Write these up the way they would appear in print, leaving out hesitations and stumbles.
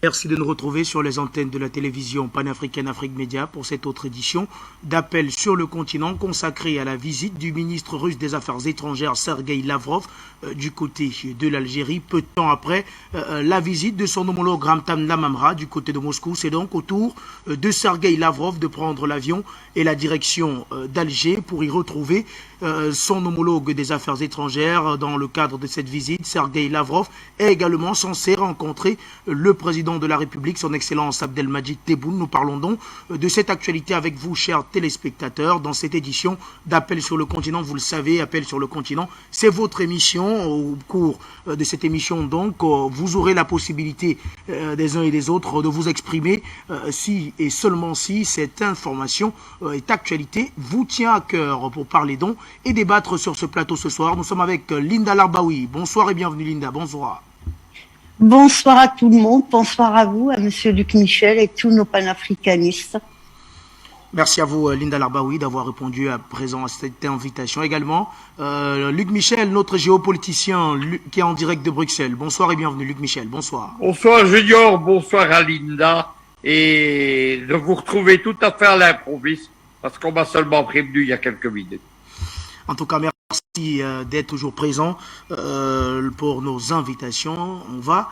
Merci de nous retrouver sur les antennes de la télévision panafricaine Afrique Média pour cette autre édition d'Appel sur le continent consacrée à la visite du ministre russe des Affaires étrangères Sergueï Lavrov du côté de l'Algérie, peu de temps après la visite de son homologue Ramtan Lamamra du côté de Moscou. C'est donc au tour de Sergueï Lavrov de prendre l'avion et la direction d'Alger pour y retrouver son homologue des Affaires étrangères. Dans le cadre de cette visite, Sergueï Lavrov est également censé rencontrer le président de la République, son Excellence Abdelmadjid Tebboune. Nous parlons donc de cette actualité avec vous, chers téléspectateurs, dans cette édition d'Appel sur le continent. Vous le savez, Appel sur le continent, c'est votre émission. Au cours de cette émission, donc, vous aurez la possibilité des uns et des autres de vous exprimer si et seulement si cette information est actualité vous tient à cœur. Pour parler donc et débattre sur ce plateau ce soir, nous sommes avec Linda Larbaoui. Bonsoir et bienvenue Linda, bonsoir. Bonsoir à tout le monde, bonsoir à vous, à Monsieur Luc Michel et tous nos panafricanistes. Merci à vous Linda Larbaoui d'avoir répondu à présent à cette invitation. Également, Luc Michel, notre géopoliticien qui est en direct de Bruxelles. Bonsoir et bienvenue Luc Michel, bonsoir. Bonsoir Junior, bonsoir à Linda, et de vous retrouver tout à fait à l'improviste, parce qu'on m'a seulement prévenu il y a quelques minutes. En tout cas, merci d'être toujours présent pour nos invitations. On va,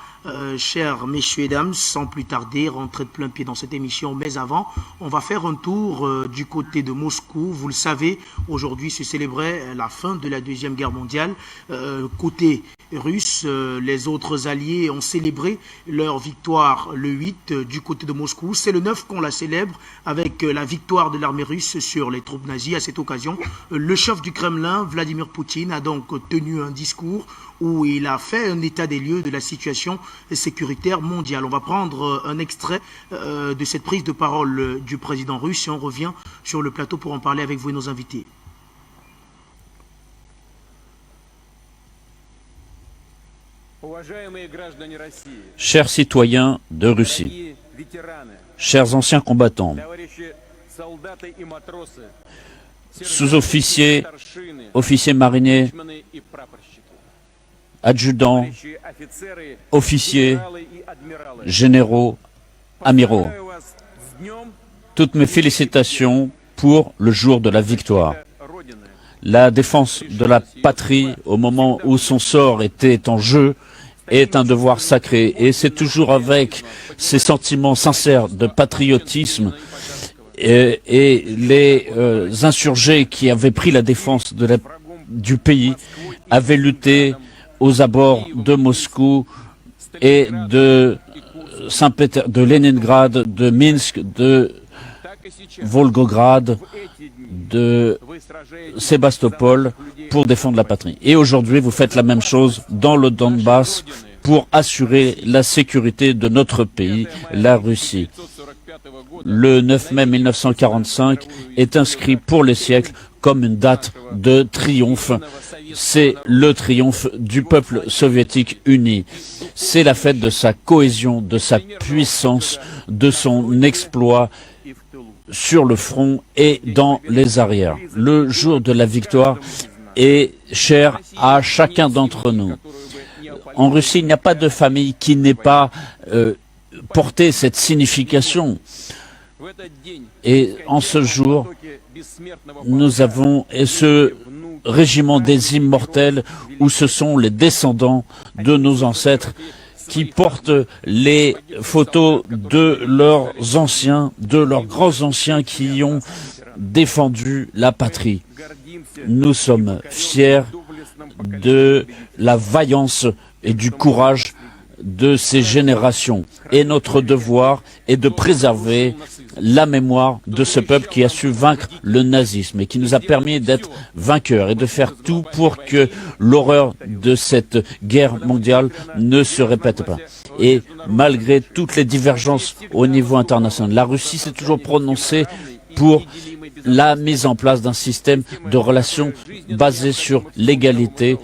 chers messieurs et dames, sans plus tarder, rentrer de plein pied dans cette émission. Mais avant, on va faire un tour du côté de Moscou. Vous le savez, aujourd'hui se célébrait la fin de la Deuxième Guerre mondiale. Côté russe, les autres alliés ont célébré leur victoire le 8 du côté de Moscou. C'est le 9 qu'on la célèbre avec la victoire de l'armée russe sur les troupes nazies. À cette occasion, le chef du Kremlin, Vladimir Poutine, a donc tenu un discours où il a fait un état des lieux de la situation sécuritaire mondiale. On va prendre un extrait de cette prise de parole du président russe et on revient sur le plateau pour en parler avec vous et nos invités. Chers citoyens de Russie, chers anciens combattants, sous-officiers, officiers mariniers, adjudants, officiers, généraux, amiraux, toutes mes félicitations pour le jour de la victoire. La défense de la patrie au moment où son sort était en jeu est un devoir sacré et c'est toujours avec ces sentiments sincères de patriotisme et les insurgés qui avaient pris la défense du pays avaient lutté aux abords de Moscou et de Saint-Pétersbourg, de Leningrad, de Minsk, de Volgograd, de Sébastopol pour défendre la patrie. Et aujourd'hui, vous faites la même chose dans le Donbass pour assurer la sécurité de notre pays, la Russie. Le 9 mai 1945 est inscrit pour les siècles comme une date de triomphe. C'est le triomphe du peuple soviétique uni. C'est la fête de sa cohésion, de sa puissance, de son exploit sur le front et dans les arrières. Le jour de la victoire est cher à chacun d'entre nous. En Russie, il n'y a pas de famille qui n'ait pas porté cette signification. Et en ce jour, nous avons ce régiment des immortels où ce sont les descendants de nos ancêtres qui portent les photos de leurs anciens, de leurs grands anciens qui ont défendu la patrie. Nous sommes fiers de la vaillance et du courage de ces générations. Et notre devoir est de préserver la mémoire de ce peuple qui a su vaincre le nazisme et qui nous a permis d'être vainqueurs et de faire tout pour que l'horreur de cette guerre mondiale ne se répète pas. Et malgré toutes les divergences au niveau international, la Russie s'est toujours prononcée pour la mise en place d'un système de relations basé sur l'égalité.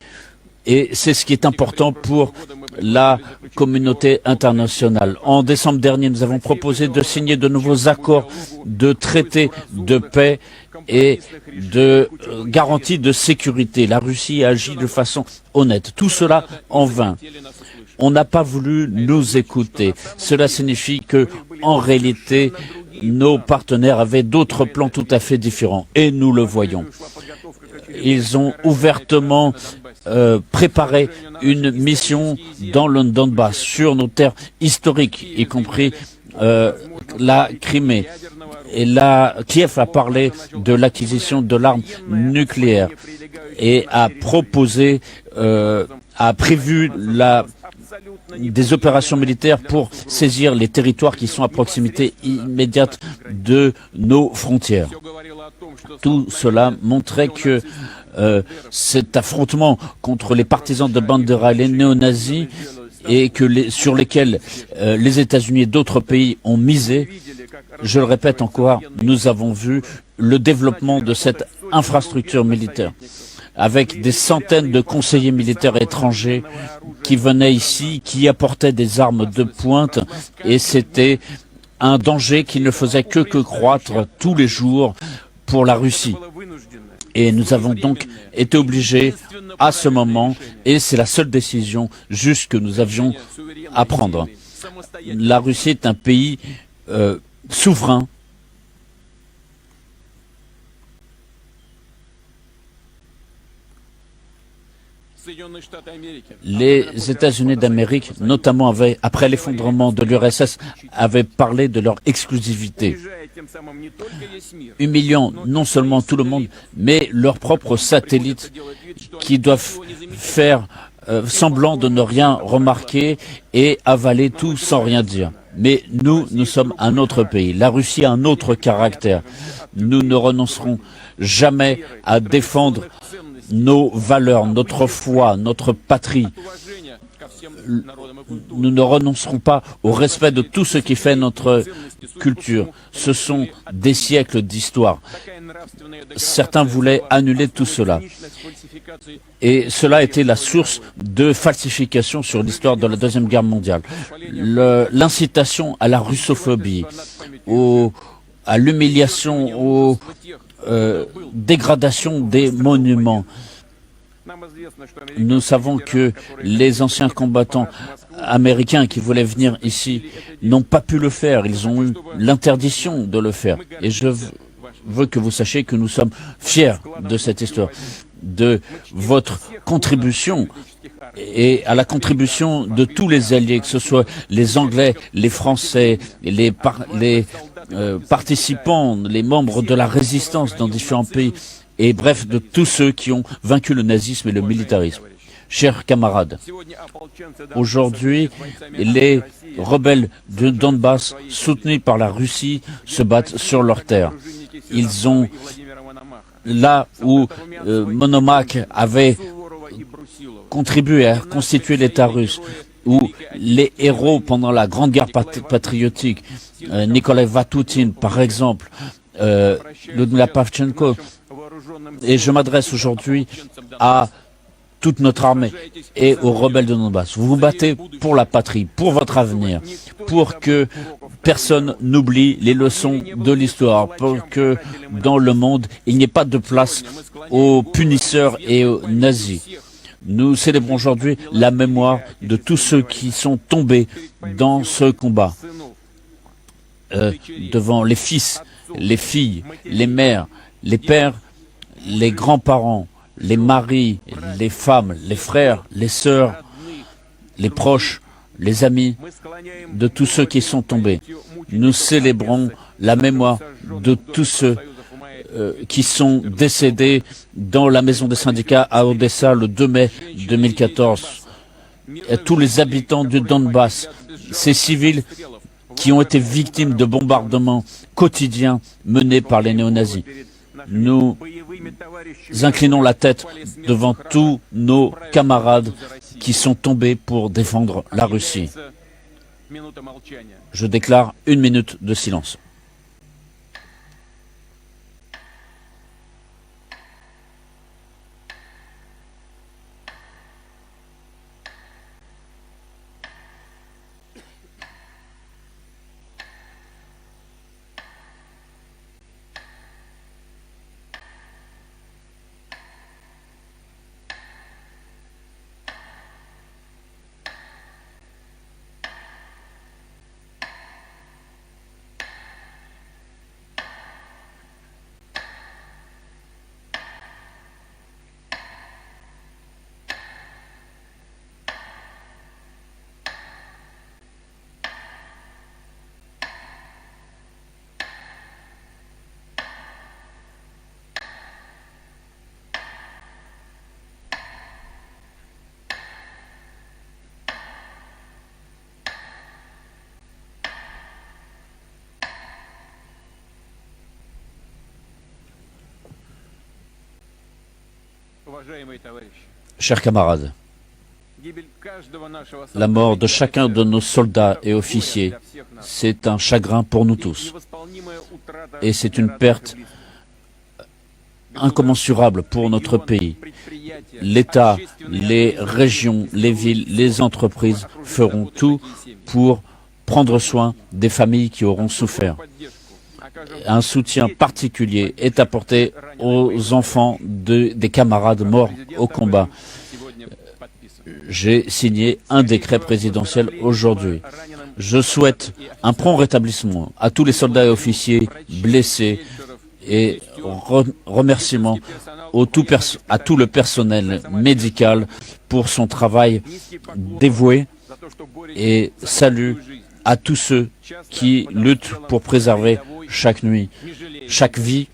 Et c'est ce qui est important pour la communauté internationale. En décembre dernier, nous avons proposé de signer de nouveaux accords de traités de paix et de garantie de sécurité. La Russie a agi de façon honnête. Tout cela en vain. on n'a pas voulu nous écouter. Cela signifie que, en réalité, nos partenaires avaient d'autres plans tout à fait différents. Et nous le voyons. Ils ont ouvertement préparé une mission dans le Donbass, sur nos terres historiques, y compris la Crimée. Et là, Kiev a parlé de l'acquisition de l'arme nucléaire et a proposé, a prévu des opérations militaires pour saisir les territoires qui sont à proximité immédiate de nos frontières. Tout cela montrait que cet affrontement contre les partisans de Bandera et les néo-nazis et sur lesquels les États-Unis et d'autres pays ont misé, je le répète encore, nous avons vu le développement de cette infrastructure militaire, avec des centaines de conseillers militaires étrangers qui venaient ici, qui apportaient des armes de pointe, et c'était un danger qui ne faisait que croître tous les jours pour la Russie. Et nous avons donc été obligés à ce moment, et c'est la seule décision juste que nous avions à prendre. La Russie est un pays souverain. Les États-Unis d'Amérique, notamment après l'effondrement de l'URSS, avaient parlé de leur exclusivité, humiliant non seulement tout le monde, mais leurs propres satellites qui doivent faire semblant de ne rien remarquer et avaler tout sans rien dire. Mais nous sommes un autre pays. La Russie a un autre caractère. Nous ne renoncerons jamais à défendre nos valeurs, notre foi, notre patrie. Nous ne renoncerons pas au respect de tout ce qui fait notre culture. Ce sont des siècles d'histoire. Certains voulaient annuler tout cela. Et cela a été la source de falsification sur l'histoire de la Deuxième Guerre mondiale. L'incitation à la russophobie, à l'humiliation, aux dégradations des monuments. Nous savons que les anciens combattants américains qui voulaient venir ici n'ont pas pu le faire. Ils ont eu l'interdiction de le faire. Et je veux que vous sachiez que nous sommes fiers de cette histoire, de votre contribution et à la contribution de tous les alliés, que ce soit les Anglais, les Français, les participants, les membres de la résistance dans différents pays, et bref, de tous ceux qui ont vaincu le nazisme et le militarisme. Chers camarades, aujourd'hui, les rebelles de Donbass, soutenus par la Russie, se battent sur leurs terres. Ils ont, là où Monomakh avait contribué à constituer l'État russe, où les héros pendant la Grande Guerre patriotique, Nikolai Vatutin par exemple, Ludmila Pavchenko, et je m'adresse aujourd'hui à toute notre armée et aux rebelles de Donbass. Vous vous battez pour la patrie, pour votre avenir, pour que personne n'oublie les leçons de l'histoire, pour que dans le monde, il n'y ait pas de place aux punisseurs et aux nazis. Nous célébrons aujourd'hui la mémoire de tous ceux qui sont tombés dans ce combat. Devant les fils, les filles, les mères, les pères, les grands-parents, les maris, les femmes, les frères, les sœurs, les proches, les amis de tous ceux qui sont tombés. Nous célébrons la mémoire de tous ceux qui sont décédés dans la maison des syndicats à Odessa le 2 mai 2014. Et tous les habitants du Donbass, ces civils qui ont été victimes de bombardements quotidiens menés par les néo-nazis. Nous inclinons la tête devant tous nos camarades qui sont tombés pour défendre la Russie. Je déclare 1 minute de silence. Chers camarades, la mort de chacun de nos soldats et officiers, c'est un chagrin pour nous tous. Et c'est une perte incommensurable pour notre pays. L'État, les régions, les villes, les entreprises feront tout pour prendre soin des familles qui auront souffert. Un soutien particulier est apporté aux enfants des camarades morts au combat. J'ai signé un décret présidentiel aujourd'hui. Je souhaite un prompt rétablissement à tous les soldats et officiers blessés et remerciements à tout le personnel médical pour son travail dévoué et salut à tous ceux qui luttent pour préserver chaque nuit, chaque vie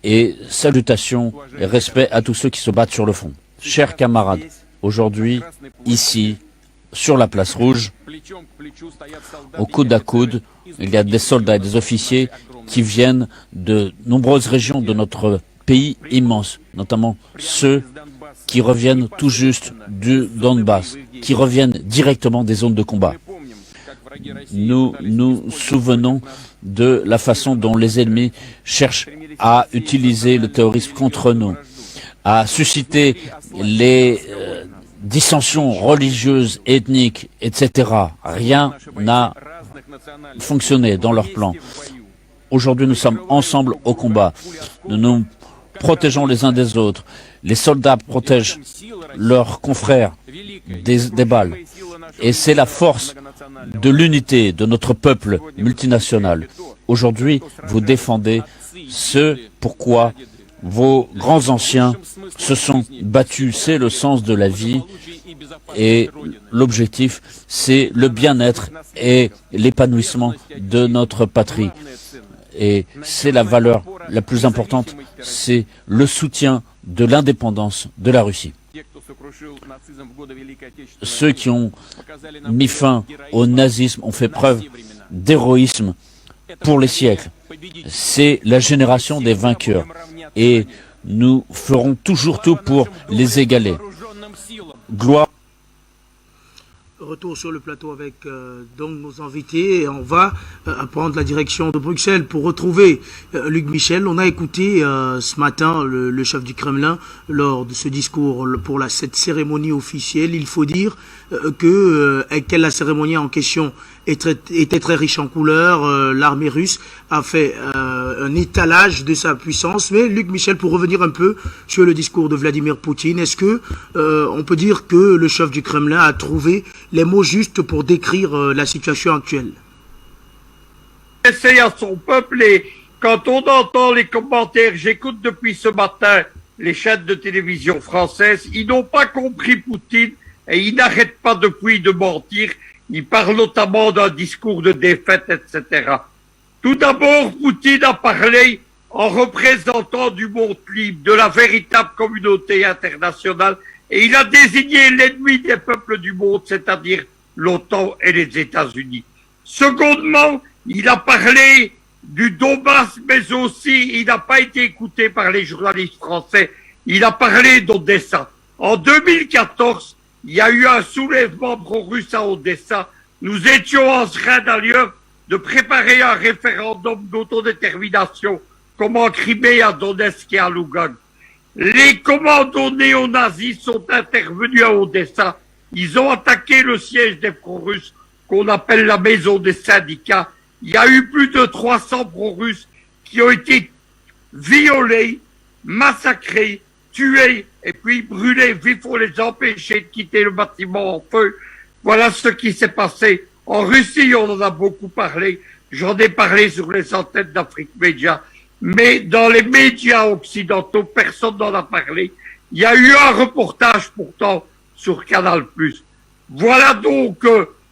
et salutations et respect à tous ceux qui se battent sur le front. Chers camarades, aujourd'hui, ici, sur la place rouge, au coude à coude, il y a des soldats et des officiers qui viennent de nombreuses régions de notre pays immense, notamment ceux qui reviennent tout juste du Donbass, qui reviennent directement des zones de combat. Nous nous souvenons de la façon dont les ennemis cherchent à utiliser le terrorisme contre nous, à susciter les dissensions religieuses, ethniques, etc. Rien n'a fonctionné dans leur plan. Aujourd'hui, nous sommes ensemble au combat. Nous nous protégeons les uns des autres. Les soldats protègent leurs confrères des balles. Et c'est la force de l'unité de notre peuple multinational. Aujourd'hui, vous défendez ce pourquoi vos grands anciens se sont battus. C'est le sens de la vie et l'objectif, c'est le bien-être et l'épanouissement de notre patrie. Et c'est la valeur la plus importante, c'est le soutien de l'indépendance de la Russie. Ceux qui ont mis fin au nazisme ont fait preuve d'héroïsme pour les siècles. C'est la génération des vainqueurs et nous ferons toujours tout pour les égaler. Gloire. Retour sur le plateau avec donc nos invités et on va prendre la direction de Bruxelles pour retrouver Luc Michel. On a écouté ce matin le chef du Kremlin lors de ce discours pour cette cérémonie officielle. Il faut dire que la cérémonie en question était très riche en couleurs. L'armée russe a fait un étalage de sa puissance. Mais Luc Michel, pour revenir un peu sur le discours de Vladimir Poutine, est-ce que on peut dire que le chef du Kremlin a trouvé les mots justes pour décrire la situation actuelle? Essaye à son peuple et quand on entend les commentaires, j'écoute depuis ce matin les chaînes de télévision françaises, ils n'ont pas compris Poutine et ils n'arrêtent pas depuis de mentir. Ils parlent notamment d'un discours de défaite, etc. Tout d'abord, Poutine a parlé en représentant du monde libre, de la véritable communauté internationale, et il a désigné l'ennemi des peuples du monde, c'est-à-dire l'OTAN et les États-Unis. Secondement, il a parlé du Donbass, mais aussi il n'a pas été écouté par les journalistes français. Il a parlé d'Odessa. En 2014, il y a eu un soulèvement pro-russe à Odessa. Nous étions en train d'ailleurs de préparer un référendum d'autodétermination, comme en Crimée, à Donetsk et à Lugansk. Les commandos néo-nazis sont intervenus à Odessa. Ils ont attaqué le siège des pro-russes, qu'on appelle la maison des syndicats. Il y a eu plus de 300 pro-russes qui ont été violés, massacrés, tués et puis brûlés. Il faut les empêcher de quitter le bâtiment en feu. Voilà ce qui s'est passé. En Russie, on en a beaucoup parlé. J'en ai parlé sur les antennes d'Afrique Média. Mais dans les médias occidentaux, personne n'en a parlé. Il y a eu un reportage pourtant sur Canal+. Voilà donc,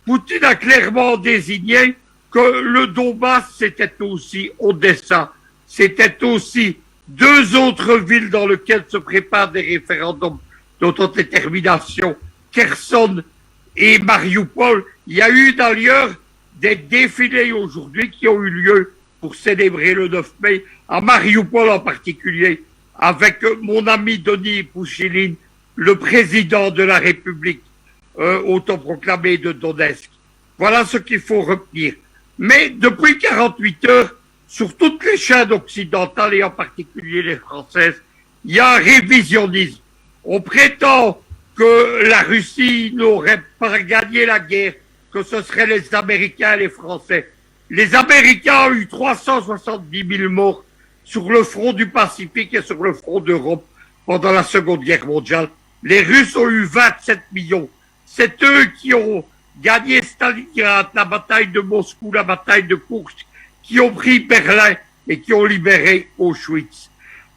Poutine a clairement désigné que le Donbass, c'était aussi Odessa. C'était aussi deux autres villes dans lesquelles se préparent des référendums d'autodétermination, Kherson et Mariupol. Il y a eu d'ailleurs des défilés aujourd'hui qui ont eu lieu pour célébrer le 9 mai, à Mariupol en particulier. avec mon ami Denis Pouchiline, le président de la République autoproclamée de Donetsk. Voilà ce qu'il faut retenir. Mais depuis 48 heures, sur toutes les chaînes occidentales et en particulier les françaises, il y a un révisionnisme. On prétend que la Russie n'aurait pas gagné la guerre, que ce seraient les Américains et les Français. Les Américains ont eu 370 000 morts sur le front du Pacifique et sur le front d'Europe pendant la Seconde Guerre mondiale. Les Russes ont eu 27 millions. C'est eux qui ont gagné Stalingrad, la bataille de Moscou, la bataille de Kursk, qui ont pris Berlin et qui ont libéré Auschwitz.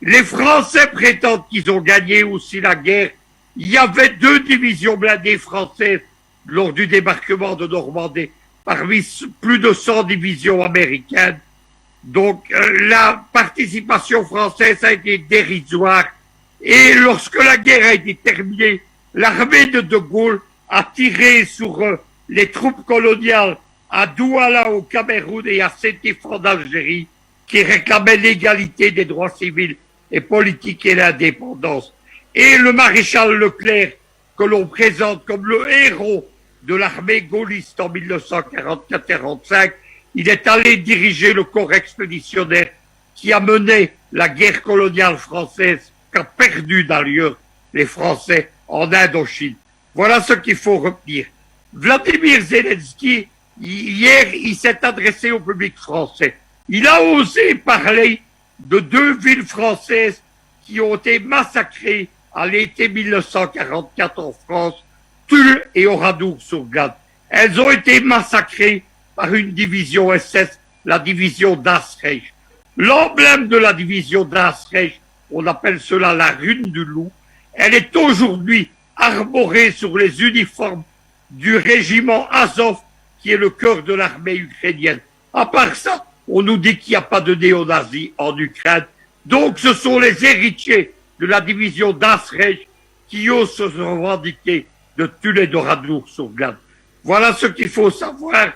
Les Français prétendent qu'ils ont gagné aussi la guerre. Il y avait 2 divisions blindées françaises lors du débarquement de Normandie, parmi plus de 100 divisions américaines. Donc la participation française a été dérisoire. Et lorsque la guerre a été terminée, l'armée de De Gaulle a tiré sur les troupes coloniales à Douala au Cameroun et à Sétif en Algérie, qui réclamaient l'égalité des droits civils et politiques et l'indépendance. Et le maréchal Leclerc, que l'on présente comme le héros de l'armée gaulliste en 1944-45, il est allé diriger le corps expéditionnaire qui a mené la guerre coloniale française, qu'a perdu d'ailleurs les Français en Indochine. Voilà ce qu'il faut retenir. Vladimir Zelensky, hier, il s'est adressé au public français. Il a osé parler de 2 villes françaises qui ont été massacrées à l'été 1944 en France, Tulle et Oradour-sur-Glane. Elles ont été massacrées par une division SS, la division Das Reich. L'emblème de la division Das Reich, on appelle cela la rune du loup, elle est aujourd'hui arborée sur les uniformes du régiment Azov, qui est le cœur de l'armée ukrainienne. À part ça, on nous dit qu'il n'y a pas de néo-nazis en Ukraine. Donc ce sont les héritiers de la division Das Reich qui osent se revendiquer de Tulle et d'Oradour-sur-Glane. Voilà ce qu'il faut savoir,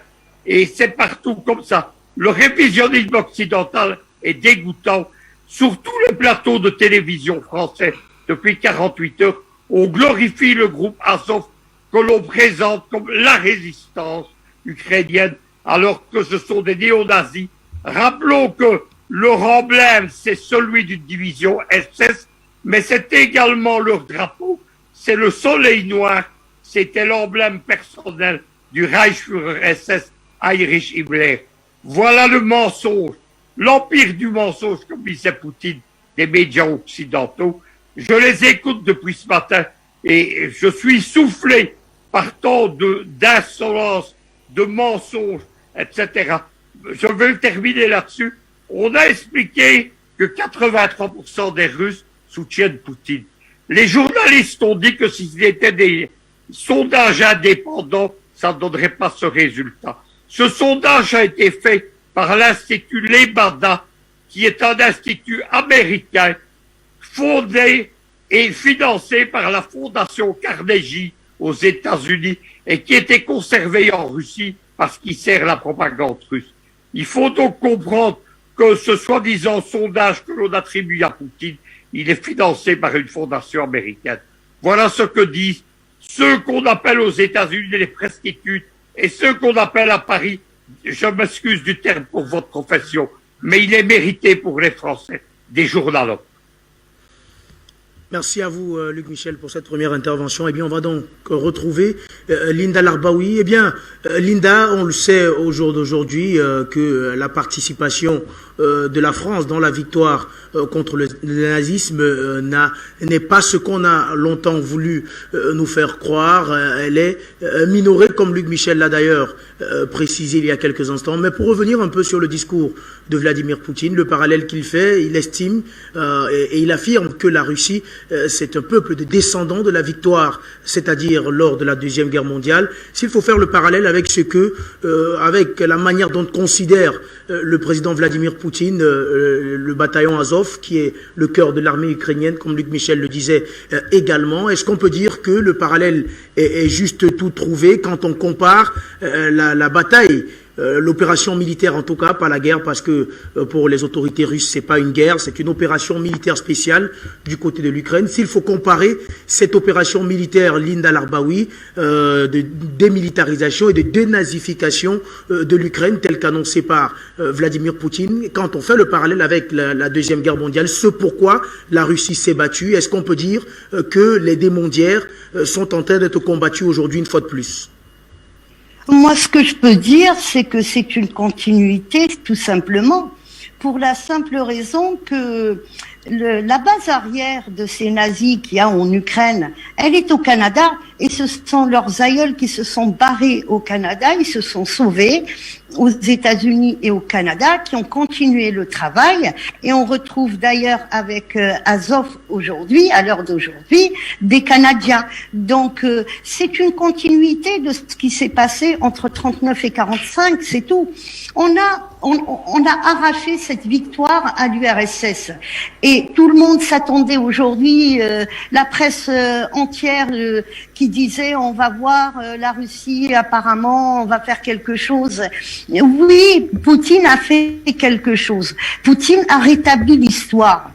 et c'est partout comme ça. Le révisionnisme occidental est dégoûtant. Sur tous les plateaux de télévision français, depuis 48 heures, on glorifie le groupe Azov que l'on présente comme la résistance ukrainienne, alors que ce sont des néo-nazis. Rappelons que leur emblème, c'est celui d'une division SS, mais c'est également leur drapeau, c'est le soleil noir, c'était l'emblème personnel du Reichsführer SS Heinrich Himmler. Voilà le mensonge, l'empire du mensonge, comme disait Poutine, des médias occidentaux. Je les écoute depuis ce matin et je suis soufflé par tant d'insolence, de mensonges, etc. Je veux terminer là-dessus. On a expliqué que 83% des Russes soutiennent Poutine. Les journalistes ont dit que si c'était des sondages indépendants, ça ne donnerait pas ce résultat. Ce sondage a été fait par l'Institut Lebada, qui est un institut américain fondé et financé par la Fondation Carnegie aux États-Unis et qui était conservé en Russie parce qu'il sert la propagande russe. Il faut donc comprendre que ce soi-disant sondage que l'on attribue à Poutine, il est financé par une fondation américaine. Voilà ce que disent ceux qu'on appelle aux États-Unis les prostituées et ceux qu'on appelle à Paris, je m'excuse du terme pour votre profession, mais il est mérité pour les Français, des journalopes. Merci à vous, Luc Michel, pour cette première intervention. Eh bien, on va donc retrouver Linda Larbaoui. Eh bien, Linda, on le sait au jour d'aujourd'hui que la participation de la France dans la victoire contre le nazisme n'est pas ce qu'on a longtemps voulu nous faire croire. Elle est minorée, comme Luc Michel l'a d'ailleurs précisé il y a quelques instants. Mais pour revenir un peu sur le discours de Vladimir Poutine, le parallèle qu'il fait, il estime et il affirme que la Russie, c'est un peuple de descendants de la victoire, c'est-à-dire lors de la Deuxième Guerre mondiale. S'il faut faire le parallèle avec ce que, avec la manière dont considère le président Vladimir Poutine, le bataillon Azov, qui est le cœur de l'armée ukrainienne, comme Luc Michel le disait également, est-ce qu'on peut dire que le parallèle est juste tout trouvé quand on compare la bataille l'opération militaire en tout cas, pas la guerre, parce que pour les autorités russes, c'est pas une guerre, c'est une opération militaire spéciale du côté de l'Ukraine. S'il faut comparer cette opération militaire Linda Larbaoui de démilitarisation et de dénazification de l'Ukraine, telle qu'annoncée par Vladimir Poutine, quand on fait le parallèle avec la Deuxième Guerre mondiale, ce pourquoi la Russie s'est battue, est-ce qu'on peut dire que les démondières sont en train d'être combattues aujourd'hui une fois de plus? Moi, ce que je peux dire, c'est que c'est une continuité, tout simplement, pour la simple raison que la base arrière de ces nazis qu'il y a en Ukraine, elle est au Canada, et ce sont leurs aïeuls qui se sont barrés au Canada, ils se sont sauvés aux États-Unis et au Canada, qui ont continué le travail, et on retrouve d'ailleurs avec Azov aujourd'hui, à l'heure d'aujourd'hui, des Canadiens. Donc c'est une continuité de ce qui s'est passé entre 39 et 45, c'est tout. On a arraché cette victoire à l'URSS, et tout le monde s'attendait aujourd'hui, la presse entière qui disait on va voir la Russie, apparemment on va faire quelque chose. Oui, Poutine a fait quelque chose. Poutine a rétabli l'histoire.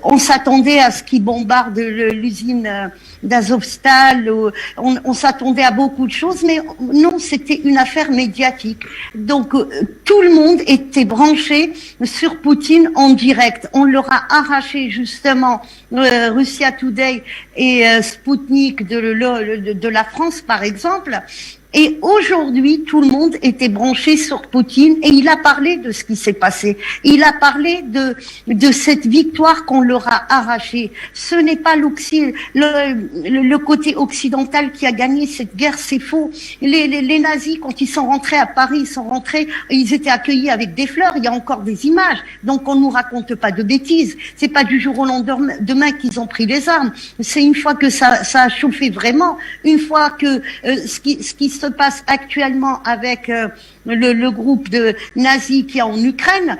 On s'attendait à ce qu'il bombarde l'usine d'Azovstal, on s'attendait à beaucoup de choses, mais non, c'était une affaire médiatique. Donc tout le monde était branché sur Poutine en direct. On leur a arraché justement Russia Today et Sputnik de la France, par exemple. Et aujourd'hui, tout le monde était branché sur Poutine, et il a parlé de ce qui s'est passé. Il a parlé de cette victoire qu'on leur a arrachée. Ce n'est pas le côté occidental qui a gagné cette guerre, c'est faux. Les nazis, quand ils sont rentrés à Paris, ils étaient accueillis avec des fleurs. Il y a encore des images. Donc on nous raconte pas de bêtises. C'est pas du jour au lendemain qu'ils ont pris les armes. C'est une fois que ça a chauffé vraiment, une fois que ce qui se passe actuellement avec le groupe de nazis qui est en Ukraine.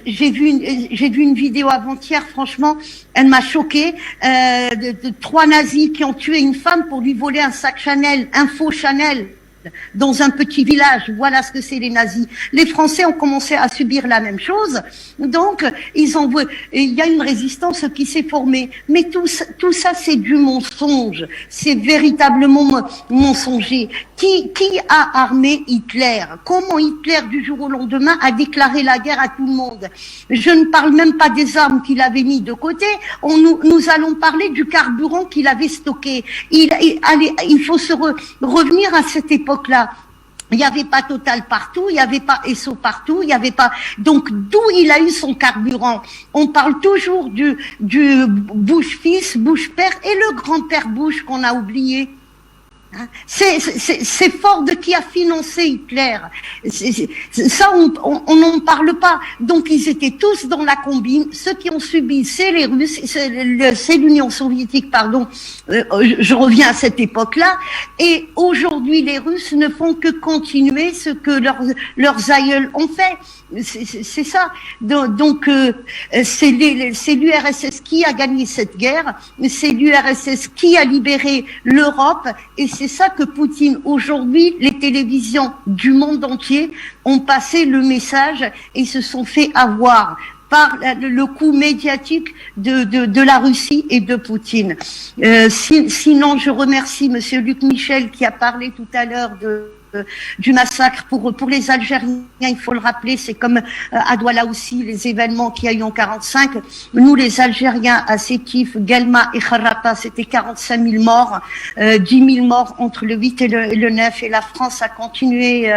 J'ai vu une vidéo avant-hier, franchement, elle m'a choquée, de 3 nazis qui ont tué une femme pour lui voler un sac Chanel, un faux Chanel, dans un petit village. Voilà ce que c'est les nazis. Les Français ont commencé à subir la même chose. Donc, il y a une résistance qui s'est formée. Mais tout ça, c'est du mensonge. C'est véritablement mensonger. Qui a armé Hitler? Comment Hitler, du jour au lendemain, a déclaré la guerre à tout le monde? Je ne parle même pas des armes qu'il avait mis de côté. Nous allons parler du carburant qu'il avait stocké. Il faut se revenir à cette époque-là. Il n'y avait pas Total partout, il n'y avait pas Esso partout, il n'y avait pas. Donc d'où il a eu son carburant? On parle toujours du Bush fils, Bush père et le grand-père Bush qu'on a oublié. C'est Ford qui a financé Hitler. Ça, on n'en parle pas. Donc, ils étaient tous dans la combine. Ceux qui ont subi, c'est les Russes, c'est l'Union soviétique, pardon. Je reviens à cette époque-là. Et aujourd'hui, les Russes ne font que continuer ce que leurs aïeuls ont fait. C'est ça. Donc, c'est l'URSS qui a gagné cette guerre. C'est l'URSS qui a libéré l'Europe. Et c'est ça que Poutine, aujourd'hui, les télévisions du monde entier ont passé le message et se sont fait avoir par le coup médiatique de la Russie et de Poutine. Sinon, je remercie Monsieur Luc Michel qui a parlé tout à l'heure du massacre pour les Algériens, il faut le rappeler, c'est comme à Douala aussi, les événements qu'il y a eu en 45. Nous, les Algériens, à Sétif, Guelma et Kharrata, c'était 45 000 morts, 10 000 morts entre le 8 et le 9, et la France a continué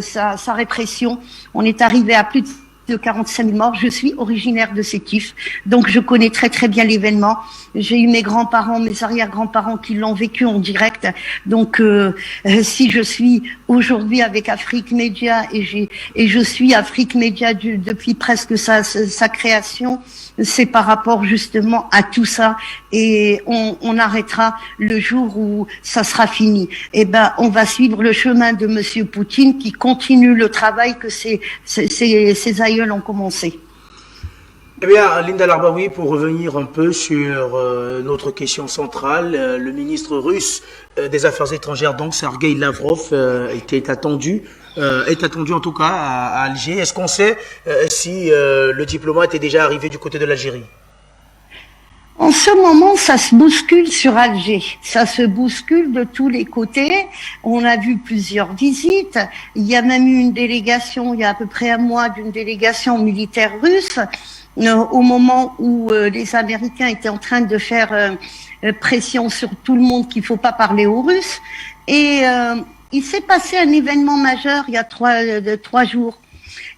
sa répression. On est arrivé à plus de 45 000 morts. Je suis originaire de Sétif, donc je connais très très bien l'événement. J'ai eu mes grands-parents, mes arrière-grands-parents qui l'ont vécu en direct. Donc si je suis aujourd'hui avec Afrique Média et je suis Afrique Média depuis presque sa création, c'est par rapport justement à tout ça, et on arrêtera le jour où ça sera fini. Eh ben, on va suivre le chemin de Monsieur Poutine qui continue le travail que ses aïeuls ont commencé. Eh bien, Linda Larbaoui, pour revenir un peu sur notre question centrale, le ministre russe des Affaires étrangères, donc Sergueï Lavrov, est attendu en tout cas à Alger. Est-ce qu'on sait si le diplomate est déjà arrivé du côté de l'Algérie? En ce moment, ça se bouscule sur Alger. Ça se bouscule de tous les côtés. On a vu plusieurs visites. Il y a même eu une délégation, il y a à peu près un mois, d'une délégation militaire russe. Au moment où les Américains étaient en train de faire pression sur tout le monde qu'il faut pas parler aux Russes. Et il s'est passé un événement majeur il y a trois jours.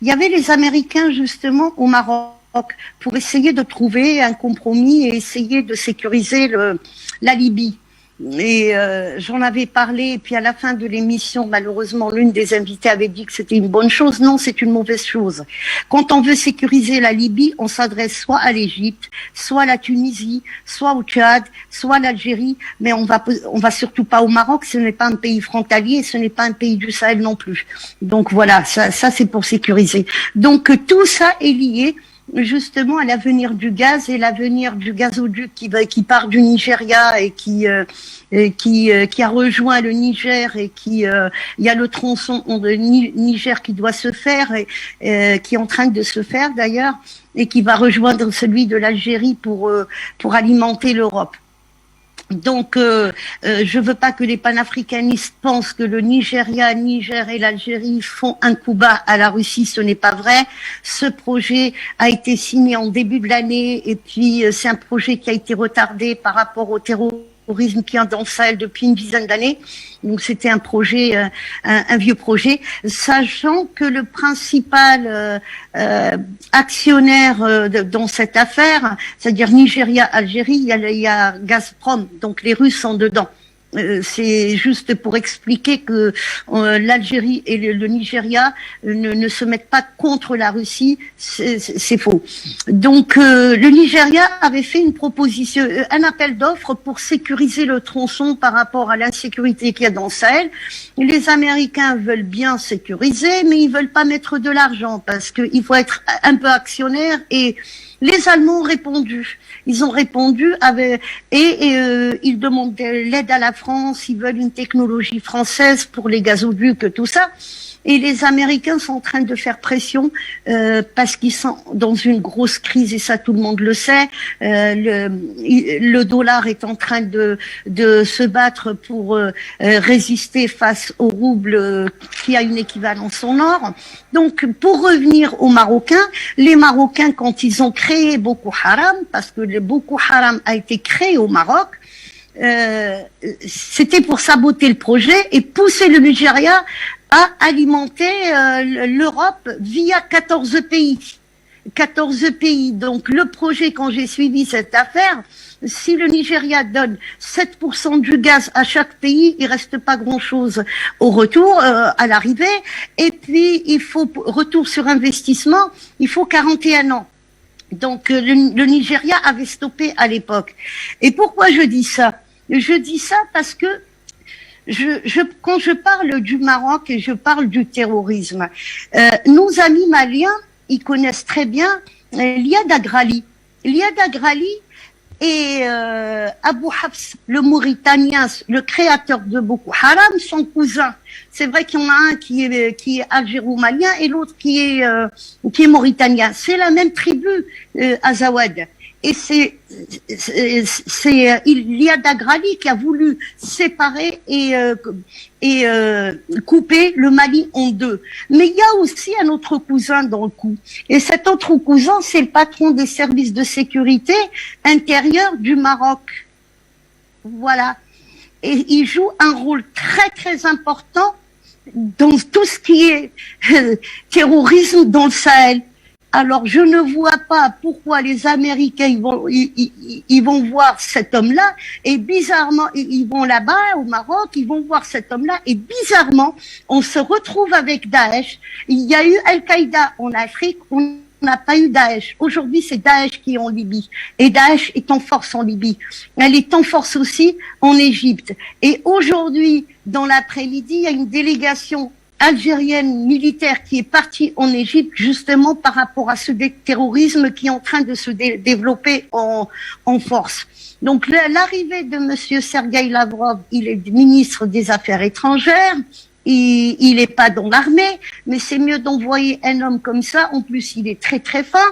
Il y avait les Américains justement au Maroc pour essayer de trouver un compromis et essayer de sécuriser la Libye. Et j'en avais parlé, et puis à la fin de l'émission, malheureusement, l'une des invitées avait dit que c'était une bonne chose. Non, c'est une mauvaise chose. Quand on veut sécuriser la Libye, on s'adresse soit à l'Égypte, soit à la Tunisie, soit au Tchad, soit à l'Algérie, mais on va surtout pas au Maroc. Ce n'est pas un pays frontalier, ce n'est pas un pays du Sahel non plus. Donc voilà, ça c'est pour sécuriser. Donc tout ça est lié justement à l'avenir du gaz et l'avenir du gazoduc qui part du Nigeria et qui a rejoint le Niger et il y a le tronçon de Niger qui doit se faire et qui est en train de se faire d'ailleurs et qui va rejoindre celui de l'Algérie pour alimenter l'Europe. Donc, je veux pas que les panafricanistes pensent que le Nigeria, Niger et l'Algérie font un coup bas à la Russie. Ce n'est pas vrai. Ce projet a été signé en début de l'année et puis c'est un projet qui a été retardé par rapport au terrorisme qui est dans le Sahel depuis une dizaine d'années. Donc c'était un projet, un vieux projet, sachant que le principal actionnaire dans cette affaire, c'est-à-dire Nigeria, Algérie, il y a Gazprom, donc les Russes sont dedans. C'est juste pour expliquer que l'Algérie et le Nigeria ne se mettent pas contre la Russie, c'est faux. Donc le Nigeria avait fait une proposition, un appel d'offres pour sécuriser le tronçon par rapport à l'insécurité qu'il y a dans le Sahel. Les Américains veulent bien sécuriser, mais ils veulent pas mettre de l'argent parce qu'il faut être un peu actionnaire et les Allemands ont répondu. Ils ont répondu ils demandent l'aide à la France, ils veulent une technologie française pour les gazoducs, tout ça. Et les Américains sont en train de faire pression parce qu'ils sont dans une grosse crise et ça tout le monde le sait. Le dollar est en train de se battre pour résister face au rouble qui a une équivalence en or. Donc pour revenir aux Marocains, les Marocains quand ils ont créé Boko Haram, parce que le Boko Haram a été créé au Maroc, c'était pour saboter le projet et pousser le Nigeria à alimenter l'Europe via 14 pays. 14 pays. Donc le projet, quand j'ai suivi cette affaire, si le Nigeria donne 7% du gaz à chaque pays, il reste pas grand-chose au retour, à l'arrivée. Et puis, il faut, retour sur investissement, il faut 41 ans. Donc le Nigeria avait stoppé à l'époque. Et pourquoi je dis ça? Je dis ça parce que quand je parle du Maroc et je parle du terrorisme, nos amis maliens, ils connaissent très bien Liad Agrali. Liad Agrali et Abou Hafs, le Mauritanien, le créateur de Boko Haram, son cousin. C'est vrai qu'il y en a un qui est algéro-malien et l'autre qui est mauritanien. C'est la même tribu, Azawad. Et c'est Liad Agrali qui a voulu séparer et couper le Mali en deux. Mais il y a aussi un autre cousin dans le coup. Et cet autre cousin, c'est le patron des services de sécurité intérieure du Maroc. Voilà. Et il joue un rôle très très important dans tout ce qui est terrorisme dans le Sahel. Alors, je ne vois pas pourquoi les Américains ils vont voir cet homme-là et bizarrement, ils vont là-bas au Maroc, ils vont voir cet homme-là et bizarrement, on se retrouve avec Daesh. Il y a eu Al-Qaïda en Afrique, on n'a pas eu Daesh. Aujourd'hui, c'est Daesh qui est en Libye et Daesh est en force en Libye. Elle est en force aussi en Égypte. Et aujourd'hui, dans l'après-midi, il y a une délégation algérienne militaire qui est partie en Égypte justement par rapport à ce terrorisme qui est en train de se développer en force. Donc l'arrivée de monsieur Sergueï Lavrov, il est ministre des Affaires étrangères, il est pas dans l'armée, mais c'est mieux d'envoyer un homme comme ça. En plus, il est très très fin.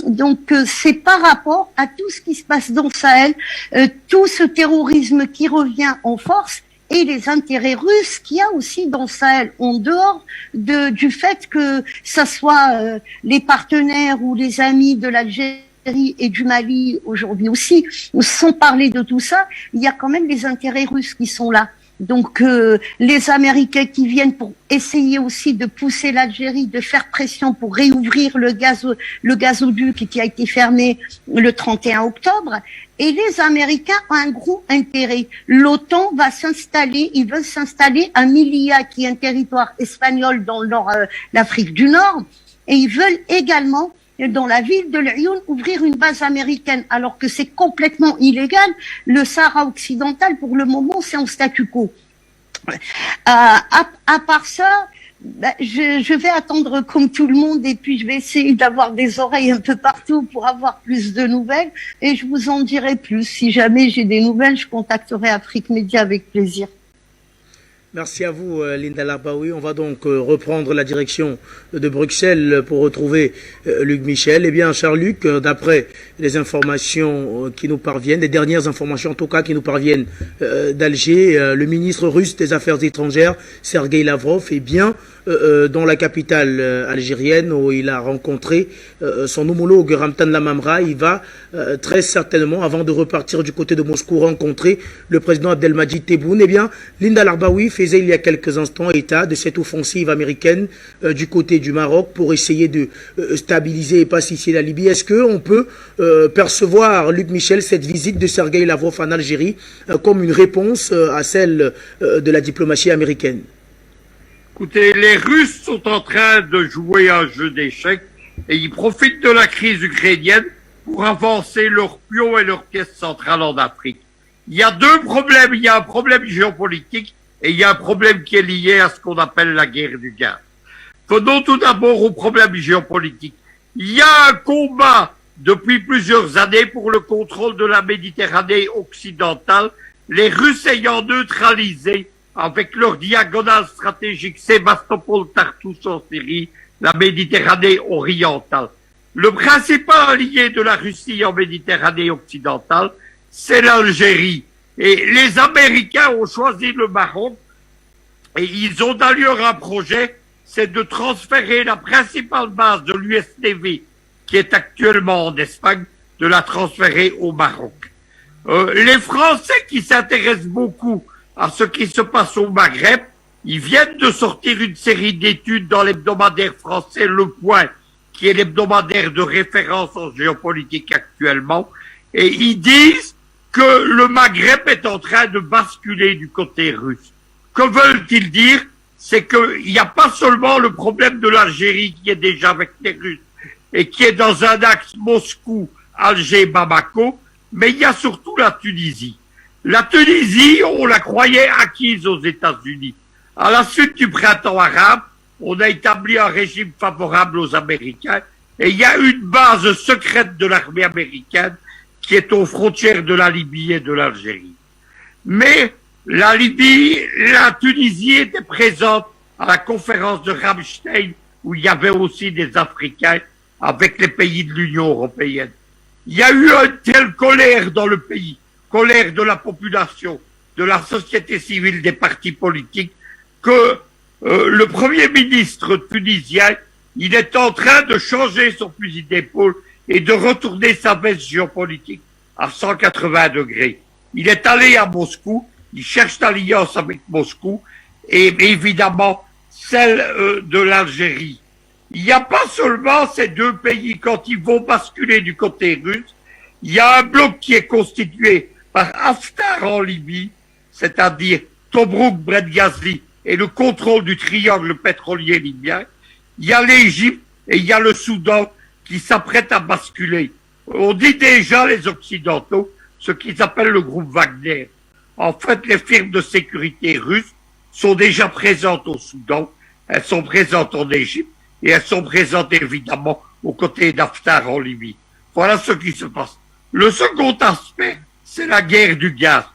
Donc c'est par rapport à tout ce qui se passe dans le Sahel, tout ce terrorisme qui revient en force et les intérêts russes qu'il y a aussi dans le Sahel, en dehors du fait que ça soit les partenaires ou les amis de l'Algérie et du Mali aujourd'hui aussi, sans parler de tout ça, il y a quand même les intérêts russes qui sont là. Donc les Américains qui viennent pour essayer aussi de pousser l'Algérie, de faire pression pour réouvrir le gazoduc qui a été fermé le 31 octobre. Et les Américains ont un gros intérêt. L'OTAN va s'installer, ils veulent s'installer à Melilla, qui est un territoire espagnol dans le nord, l'Afrique du Nord, et ils veulent également dans la ville de Lyoun, ouvrir une base américaine, alors que c'est complètement illégal. Le Sahara occidental, pour le moment, c'est en statu quo. À part ça, je vais attendre comme tout le monde et puis je vais essayer d'avoir des oreilles un peu partout pour avoir plus de nouvelles et je vous en dirai plus. Si jamais j'ai des nouvelles, je contacterai Afrique Média avec plaisir. Merci à vous, Linda Larbaoui. On va donc reprendre la direction de Bruxelles pour retrouver Luc Michel. Eh bien, cher Luc, d'après les informations qui nous parviennent, les dernières informations en tout cas qui nous parviennent d'Alger, le ministre russe des Affaires étrangères, Sergueï Lavrov, est bien dans la capitale algérienne où il a rencontré son homologue Ramtan Lamamra. Il va très certainement, avant de repartir du côté de Moscou, rencontrer le président Abdelmadjid Tebboune. Eh bien, Linda Larbaoui faisait il y a quelques instants état de cette offensive américaine du côté du Maroc pour essayer de stabiliser et pacifier la Libye. Est-ce qu'on peut percevoir, Luc Michel, cette visite de Sergueï Lavrov en Algérie comme une réponse à celle de la diplomatie américaine? Écoutez, les Russes sont en train de jouer un jeu d'échecs et ils profitent de la crise ukrainienne pour avancer leurs pions et leurs pièces centrales en Afrique. Il y a deux problèmes. Il y a un problème géopolitique et il y a un problème qui est lié à ce qu'on appelle la guerre du gaz. Venons tout d'abord au problème géopolitique. Il y a un combat depuis plusieurs années pour le contrôle de la Méditerranée occidentale, les Russes ayant neutralisé avec leur diagonale stratégique Sébastopol-Tartous en Syrie, la Méditerranée orientale. Le principal allié de la Russie en Méditerranée occidentale, c'est l'Algérie. Et les Américains ont choisi le Maroc et ils ont d'ailleurs un projet, c'est de transférer la principale base de l'USTV, qui est actuellement en Espagne, de la transférer au Maroc. Les Français qui s'intéressent beaucoup à ce qui se passe au Maghreb, ils viennent de sortir une série d'études dans l'hebdomadaire français Le Point, qui est l'hebdomadaire de référence en géopolitique actuellement, et ils disent que le Maghreb est en train de basculer du côté russe. Que veulent-ils dire? C'est qu'il n'y a pas seulement le problème de l'Algérie qui est déjà avec les Russes et qui est dans un axe Moscou-Alger-Bamako, mais il y a surtout la Tunisie. La Tunisie, on la croyait acquise aux États-Unis. À la suite du printemps arabe, on a établi un régime favorable aux Américains et il y a une base secrète de l'armée américaine qui est aux frontières de la Libye et de l'Algérie. Mais la Libye, la Tunisie était présente à la conférence de Ramstein où il y avait aussi des Africains avec les pays de l'Union européenne. Il y a eu une telle colère dans le pays, colère de la population, de la société civile, des partis politiques, que le Premier ministre tunisien, il est en train de changer son fusil d'épaule et de retourner sa veste géopolitique à 180 degrés. Il est allé à Moscou, il cherche l'alliance avec Moscou et évidemment celle de l'Algérie. Il n'y a pas seulement ces deux pays quand ils vont basculer du côté russe, il y a un bloc qui est constitué par Haftar en Libye, c'est-à-dire Tobrouk, Benghazi et le contrôle du triangle pétrolier libyen. Il y a l'Égypte et il y a le Soudan qui s'apprêtent à basculer. On dit déjà, les Occidentaux, ce qu'ils appellent le groupe Wagner. En fait, les firmes de sécurité russes sont déjà présentes au Soudan elles sont présentes en Égypte et elles sont présentes évidemment aux côtés d'Haftar en Libye. Voilà ce qui se passe. Le second aspect, c'est la guerre du gaz.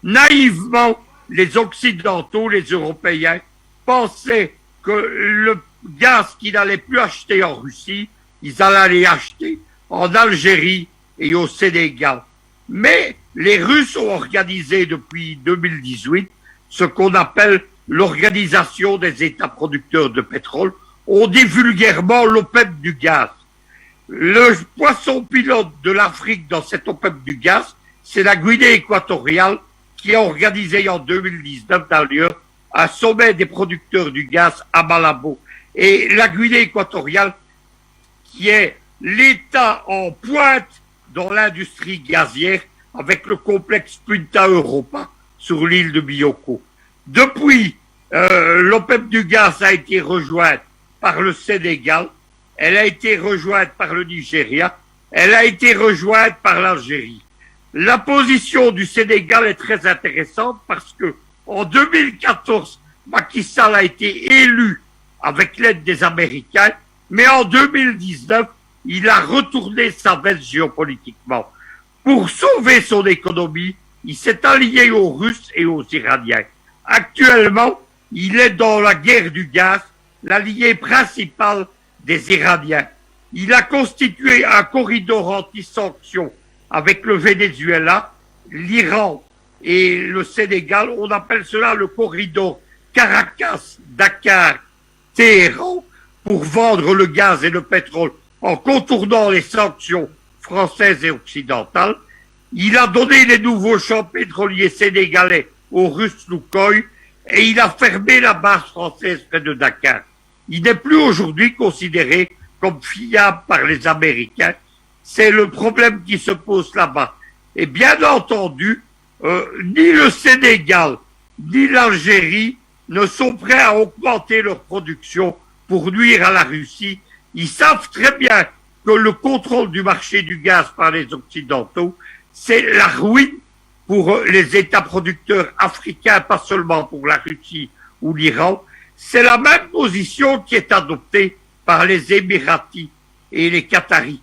Naïvement, les Occidentaux, les Européens, pensaient que le gaz qu'ils n'allaient plus acheter en Russie, ils allaient acheter en Algérie et au Sénégal. Mais les Russes ont organisé depuis 2018 ce qu'on appelle l'Organisation des États producteurs de pétrole. On dit vulgairement l'OPEP du gaz. Le poisson pilote de l'Afrique dans cette OPEP du gaz, c'est la Guinée équatoriale qui a organisé en 2019 d'ailleurs un sommet des producteurs du gaz à Malabo. Et la Guinée équatoriale, qui est l'État en pointe dans l'industrie gazière avec le complexe Punta Europa sur l'île de Bioko. Depuis, l'OPEP du gaz a été rejointe par le Sénégal, elle a été rejointe par le Nigeria, elle a été rejointe par l'Algérie. La position du Sénégal est très intéressante parce que en 2014, Macky Sall a été élu avec l'aide des Américains, mais en 2019, il a retourné sa veste géopolitiquement. Pour sauver son économie, il s'est allié aux Russes et aux Iraniens. Actuellement, il est dans la guerre du gaz, l'allié principal des Iraniens. Il a constitué un corridor anti-sanctions avec le Venezuela, l'Iran et le Sénégal. On appelle cela le corridor Caracas, Dakar, Téhéran, pour vendre le gaz et le pétrole en contournant les sanctions françaises et occidentales. Il a donné les nouveaux champs pétroliers sénégalais aux Russes Lukoil et il a fermé la base française près de Dakar. Il n'est plus aujourd'hui considéré comme fiable par les Américains. C'est le problème qui se pose là-bas. Et bien entendu, ni le Sénégal, ni l'Algérie ne sont prêts à augmenter leur production pour nuire à la Russie. Ils savent très bien que le contrôle du marché du gaz par les Occidentaux, c'est la ruine pour les États producteurs africains, pas seulement pour la Russie ou l'Iran. C'est la même position qui est adoptée par les Émiratis et les Qataris.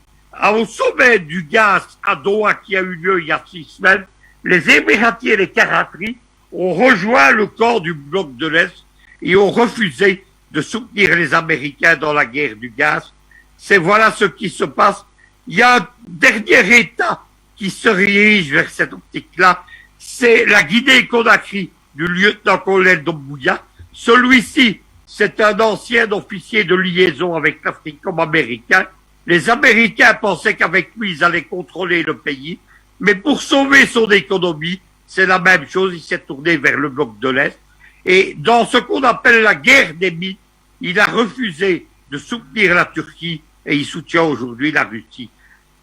Au sommet du gaz à Doha qui a eu lieu il y a 6 semaines, les Émiratis et les Qataris ont rejoint le camp du bloc de l'Est et ont refusé de soutenir les Américains dans la guerre du gaz. Voilà ce qui se passe. Il y a un dernier État qui se dirige vers cette optique-là, c'est la Guinée-Conakry du lieutenant-colonel Doumbouya. Celui-ci, c'est un ancien officier de liaison avec l'Afrique comme américain. Les Américains pensaient qu'avec lui, ils allaient contrôler le pays. Mais pour sauver son économie, c'est la même chose. Il s'est tourné vers le bloc de l'Est. Et dans ce qu'on appelle la guerre des mines, il a refusé de soutenir la Turquie et il soutient aujourd'hui la Russie.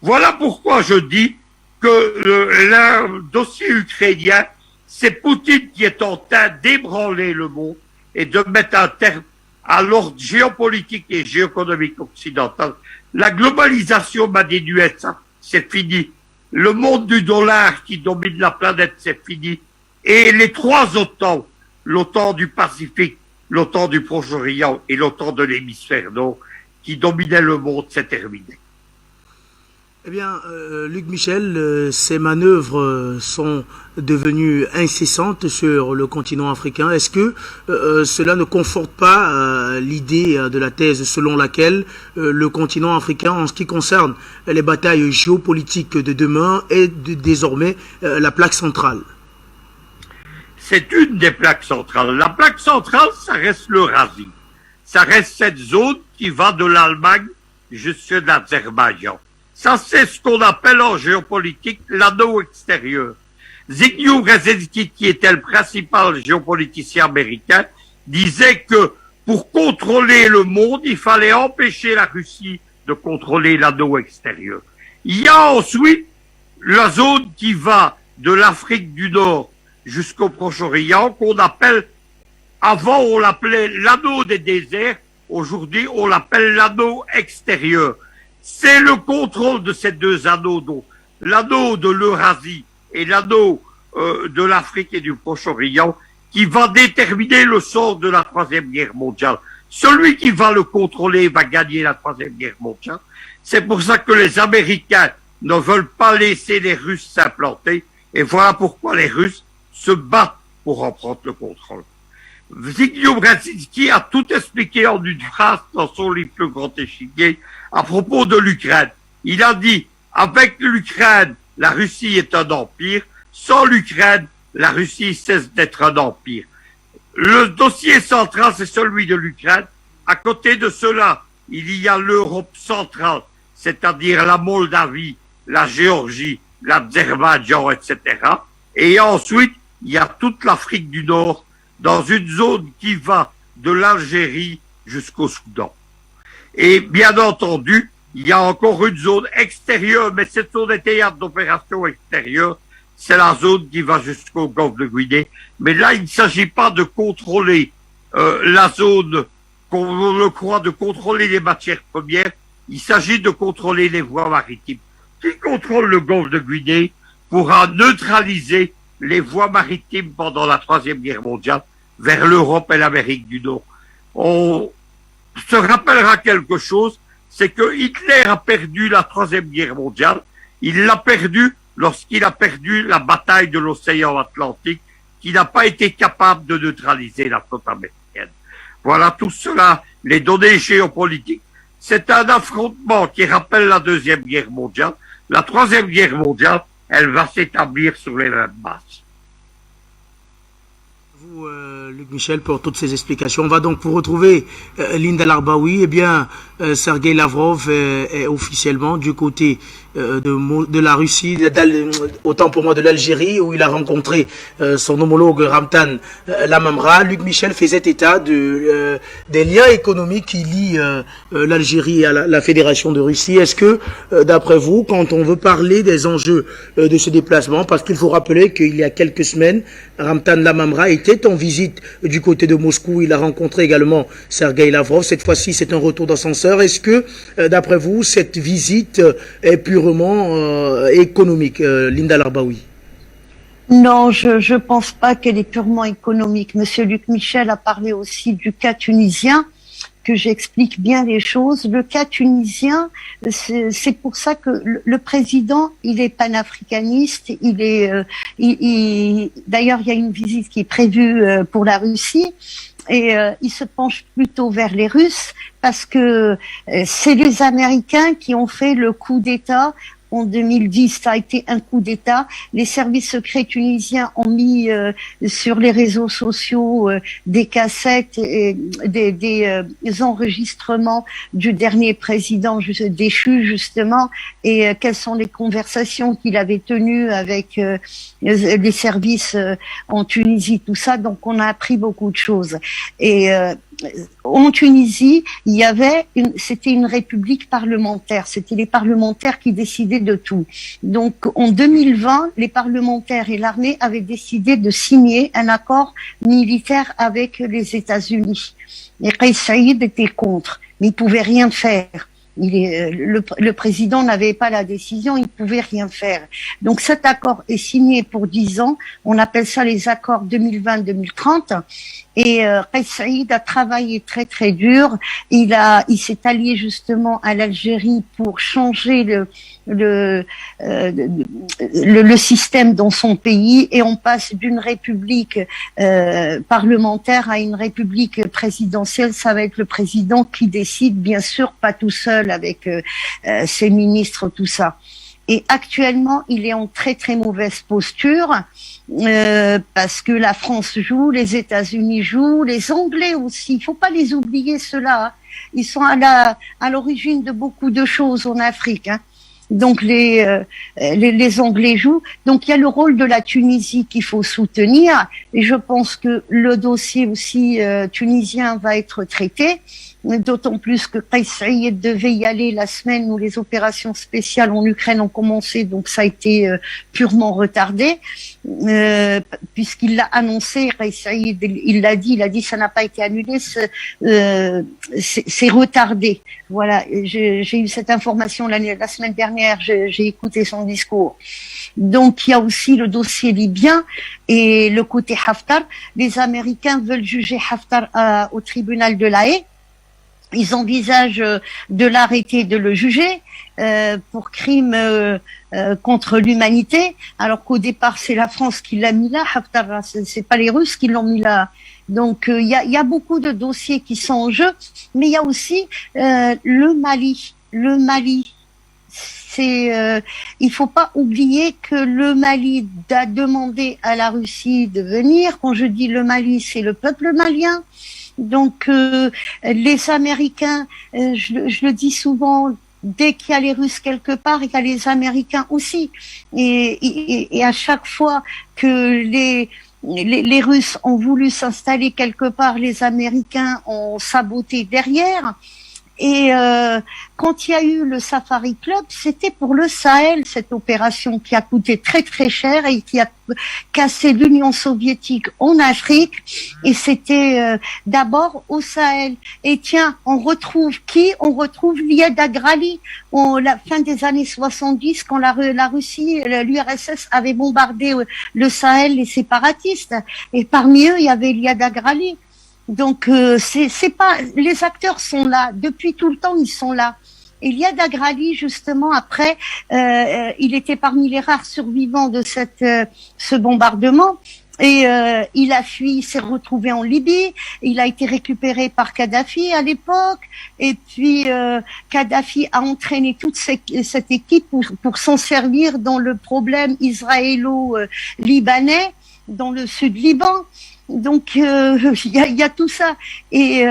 Voilà pourquoi je dis que le dossier ukrainien, c'est Poutine qui est en train d'ébranler le monde et de mettre un terme à l'ordre géopolitique et géoéconomique occidental. La globalisation m'a dit du USA, c'est fini. Le monde du dollar qui domine la planète, c'est fini. Et les 3 OTAN, l'OTAN du Pacifique, l'OTAN du Proche-Orient et l'OTAN de l'hémisphère nord, qui dominaient le monde, c'est terminé. Eh bien, Luc Michel, ces manœuvres sont devenues incessantes sur le continent africain. Est-ce que cela ne conforte pas l'idée de la thèse selon laquelle le continent africain, en ce qui concerne les batailles géopolitiques de demain, est désormais la plaque centrale? C'est une des plaques centrales. La plaque centrale, ça reste l'Eurasie. Ça reste cette zone qui va de l'Allemagne jusqu'à l'Azerbaïdjan. Ça, c'est ce qu'on appelle en géopolitique l'anneau extérieur. Zbigniew Brzezinski, qui était le principal géopoliticien américain, disait que pour contrôler le monde, il fallait empêcher la Russie de contrôler l'anneau extérieur. Il y a ensuite la zone qui va de l'Afrique du Nord jusqu'au Proche-Orient, qu'on appelle, avant on l'appelait l'anneau des déserts, aujourd'hui on l'appelle l'anneau extérieur. C'est le contrôle de ces 2 anneaux, donc l'anneau de l'Eurasie et l'anneau de l'Afrique et du Proche-Orient, qui va déterminer le sort de la Troisième Guerre mondiale. Celui qui va le contrôler va gagner la Troisième Guerre mondiale. C'est pour ça que les Américains ne veulent pas laisser les Russes s'implanter. Et voilà pourquoi les Russes se battent pour en prendre le contrôle. Zbigniew Brzezinski a tout expliqué en une phrase dans son livre Le Grand Échiquier à propos de l'Ukraine. Il a dit, avec l'Ukraine, la Russie est un empire. Sans l'Ukraine, la Russie cesse d'être un empire. Le dossier central, c'est celui de l'Ukraine. À côté de cela, il y a l'Europe centrale, c'est-à-dire la Moldavie, la Géorgie, l'Azerbaïdjan, etc. Et ensuite, il y a toute l'Afrique du Nord, dans une zone qui va de l'Algérie jusqu'au Soudan. Et bien entendu, il y a encore une zone extérieure, mais ce sont des théâtres d'opérations extérieures. C'est la zone qui va jusqu'au golfe de Guinée. Mais là, il ne s'agit pas de contrôler la zone, qu'on le croit, de contrôler les matières premières. Il s'agit de contrôler les voies maritimes. Qui contrôle le golfe de Guinée pourra neutraliser les voies maritimes pendant la Troisième Guerre mondiale vers l'Europe et l'Amérique du Nord. On se rappellera quelque chose, c'est que Hitler a perdu la Troisième Guerre mondiale. Il l'a perdu lorsqu'il a perdu la bataille de l'océan Atlantique, qui n'a pas été capable de neutraliser la flotte américaine. Voilà tout cela, les données géopolitiques. C'est un affrontement qui rappelle la Deuxième Guerre mondiale. La Troisième Guerre mondiale, elle va s'établir sur les mêmes bases. Vous, Luc Michel, pour toutes ces explications. On va donc vous retrouver, Linda Larbaoui. Eh bien, Sergueï Lavrov est officiellement du côté de la Russie, autant pour moi de l'Algérie, où il a rencontré son homologue Ramtan Lamamra. Luc Michel faisait état des liens économiques qui lient l'Algérie à la Fédération de Russie. Est-ce que, d'après vous, quand on veut parler des enjeux de ce déplacement, parce qu'il faut rappeler qu'il y a quelques semaines, Ramtan Lamamra était en visite du côté de Moscou, il a rencontré également Sergueï Lavrov. Cette fois-ci, c'est un retour d'ascenseur. Est-ce que, d'après vous, cette visite est purement économique, Linda Larbaoui? Non, je pense pas qu'elle est purement économique. Monsieur Luc Michel a parlé aussi du cas tunisien, que j'explique bien les choses. Le cas tunisien, c'est pour ça que le président, il est panafricaniste. D'ailleurs, il y a une visite qui est prévue pour la Russie. Et il se penche plutôt vers les Russes parce que c'est les Américains qui ont fait le coup d'État en 2010. Ça a été un coup d'État. Les services secrets tunisiens ont mis sur les réseaux sociaux des cassettes et des enregistrements du dernier président déchu, justement, et quelles sont les conversations qu'il avait tenues avec les services en Tunisie, tout ça. Donc, on a appris beaucoup de choses. Et en Tunisie, c'était une république parlementaire. C'était les parlementaires qui décidaient de tout. Donc, en 2020, les parlementaires et l'armée avaient décidé de signer un accord militaire avec les États-Unis. Et Kais Saïd était contre, mais il pouvait rien faire. Le président n'avait pas la décision, il pouvait rien faire. Donc cet accord est signé pour 10 ans. On appelle ça les accords 2020-2030. Et Kais Saïd a travaillé très très dur. Il s'est allié justement à l'Algérie pour changer le système dans son pays, et on passe d'une république parlementaire à une république présidentielle. Ça va être le président qui décide, bien sûr, pas tout seul avec ses ministres, tout ça. Et actuellement, il est en très très mauvaise posture parce que la France joue, les États-Unis jouent, les Anglais aussi. Il faut pas les oublier, ceux-là. Ils sont à l'origine de beaucoup de choses en Afrique. Hein. Donc les Anglais jouent. Donc il y a le rôle de la Tunisie qu'il faut soutenir. Et je pense que le dossier aussi tunisien va être traité. d'autant plus que Kais Saïed devait y aller la semaine où les opérations spéciales en Ukraine ont commencé, donc ça a été purement retardé, puisqu'il l'a annoncé, Kais Saïed, il a dit ça n'a pas été annulé, c'est retardé. Voilà, j'ai eu cette information la semaine dernière, j'ai écouté son discours. Donc il y a aussi le dossier libyen et le côté Haftar. Les Américains veulent juger Haftar au tribunal de La Haye. Ils envisagent de l'arrêter, de le juger pour crime contre l'humanité, alors qu'au départ c'est la France qui l'a mis là. Haftar, c'est pas les Russes qui l'ont mis là. Donc il y a beaucoup de dossiers qui sont en jeu, mais il y a aussi le Mali. Le Mali, il faut pas oublier que le Mali a demandé à la Russie de venir. Quand je dis le Mali, c'est le peuple malien. Donc les Américains, je le dis souvent, dès qu'il y a les Russes quelque part, il y a les Américains aussi. Et à chaque fois que les Russes ont voulu s'installer quelque part, les Américains ont saboté derrière. Et quand il y a eu le Safari Club, c'était pour le Sahel, cette opération qui a coûté très très cher et qui a cassé l'Union soviétique en Afrique. Et c'était d'abord au Sahel. Et tiens, on retrouve qui? On retrouve Liad Agrali. La fin des années 70, quand la Russie, l'URSS avait bombardé le Sahel, les séparatistes. Et parmi eux, il y avait Liad Agrali. Donc c'est pas, les acteurs sont là depuis tout le temps, ils sont là. Et Liad Agrali, justement, après, il était parmi les rares survivants de ce bombardement. Et il a fui, il s'est retrouvé en Libye. Il a été récupéré par Kadhafi à l'époque. Et puis Kadhafi a entraîné toute cette équipe pour s'en servir dans le problème israélo-libanais dans le sud Liban. Donc il y a tout ça et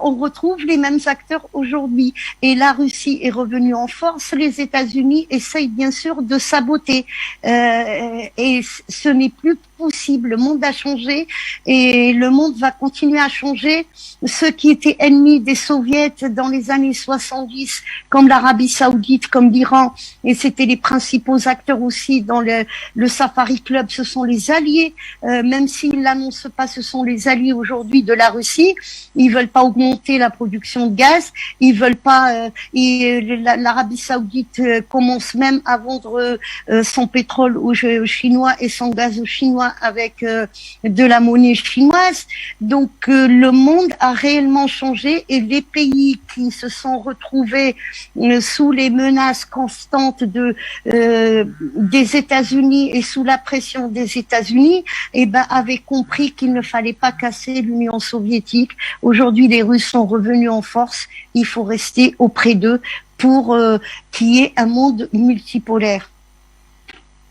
on retrouve les mêmes acteurs aujourd'hui et la Russie est revenue en force, les États-Unis essayent bien sûr de saboter et ce n'est plus possible, le monde a changé et le monde va continuer à changer. Ceux qui étaient ennemis des soviets dans les années 70 comme l'Arabie Saoudite, comme l'Iran, et c'était les principaux acteurs aussi dans le Safari Club, ce sont les alliés, même s'ils l'annoncent pas, ce sont les alliés aujourd'hui de la Russie. Ils veulent pas augmenter la production de gaz, ils veulent pas. L'Arabie Saoudite commence même à vendre son pétrole aux Chinois et son gaz aux Chinois avec de la monnaie chinoise. Donc le monde a réellement changé et les pays qui se sont retrouvés sous les menaces constantes des États-Unis et sous la pression des États-Unis, avaient compris qu'il ne fallait pas casser l'Union soviétique. Aujourd'hui, les Russes sont revenus en force. Il faut rester auprès d'eux pour qu'il y ait un monde multipolaire.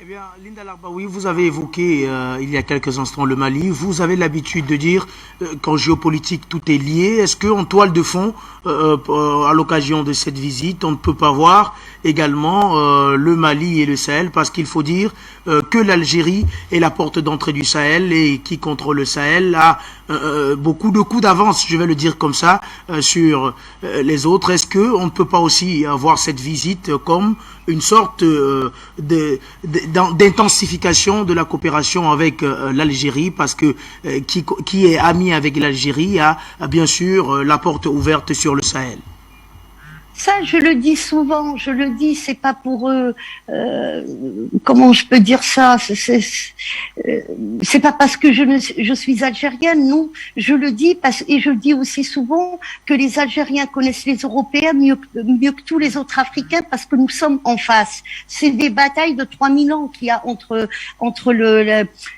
Eh bien, Linda Larbaoui, vous avez évoqué il y a quelques instants le Mali. Vous avez l'habitude de dire qu'en géopolitique tout est lié. Est-ce qu'en toile de fond, à l'occasion de cette visite, on ne peut pas voir également le Mali et le Sahel, parce qu'il faut dire que l'Algérie est la porte d'entrée du Sahel et qui contrôle le Sahel a beaucoup de coups d'avance, je vais le dire comme ça, sur les autres. Est-ce qu'on ne peut pas aussi voir cette visite comme une sorte d'intensification de la coopération avec l'Algérie, parce que qui est ami avec l'Algérie a bien sûr la porte ouverte sur le Sahel? Ça, je le dis souvent, c'est pas pour eux, comment je peux dire ça, c'est pas parce que je suis algérienne, non, je le dis et je le dis aussi souvent que les Algériens connaissent les Européens mieux que tous les autres Africains parce que nous sommes en face. C'est des batailles de 3000 ans qu'il y a entre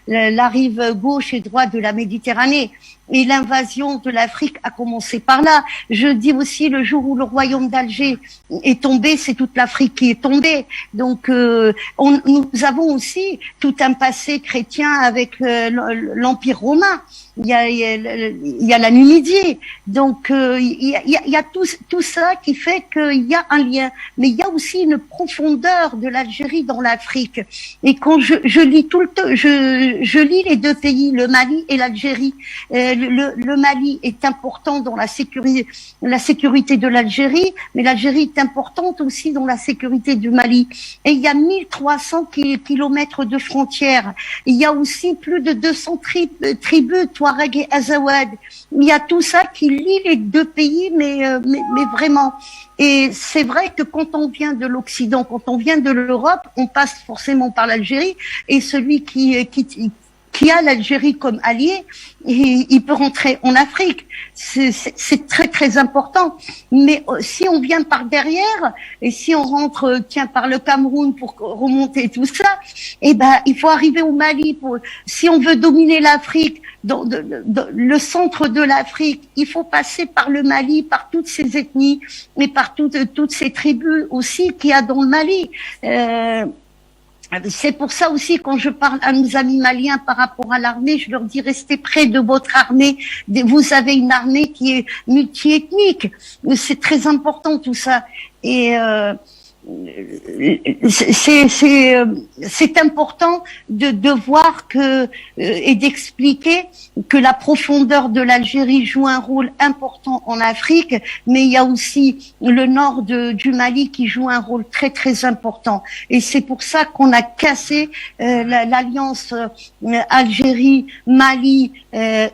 la rive gauche et droite de la Méditerranée. Et l'invasion de l'Afrique a commencé par là. Je dis aussi, le jour où le royaume d'Alger est tombé, c'est toute l'Afrique qui est tombée. Donc, nous avons aussi tout un passé chrétien avec l'Empire romain. il y a la Numidie. Donc il y a tout ça qui fait qu'il y a un lien. Mais il y a aussi une profondeur de l'Algérie dans l'Afrique. Et quand je lis tout le temps, je lis les deux pays, le Mali et l'Algérie. Le Mali est important dans la sécurité de l'Algérie, mais l'Algérie est importante aussi dans la sécurité du Mali. Et il y a 1300 kilomètres de frontières. Il y a aussi plus de 200 tribus, Touareg et Azawad. Il y a tout ça qui lie les deux pays, mais vraiment. Et c'est vrai que quand on vient de l'Occident, quand on vient de l'Europe, on passe forcément par l'Algérie, et celui qui a l'Algérie comme allié, il peut rentrer en Afrique. C'est très très important. Mais si on vient par derrière, et si on rentre par le Cameroun pour remonter tout ça, il faut arriver au Mali. Si on veut dominer l'Afrique, dans le centre de l'Afrique, il faut passer par le Mali, par toutes ces ethnies, mais par toutes ces tribus aussi qu'il y a dans le Mali. C'est pour ça aussi, quand je parle à nos amis maliens par rapport à l'armée, je leur dis restez près de votre armée. Vous avez une armée qui est multiethnique. C'est très important tout ça. Et c'est important de voir et d'expliquer que la profondeur de l'Algérie joue un rôle important en Afrique, mais il y a aussi le nord du Mali qui joue un rôle très très important. Et c'est pour ça qu'on a cassé l'alliance Algérie-Mali,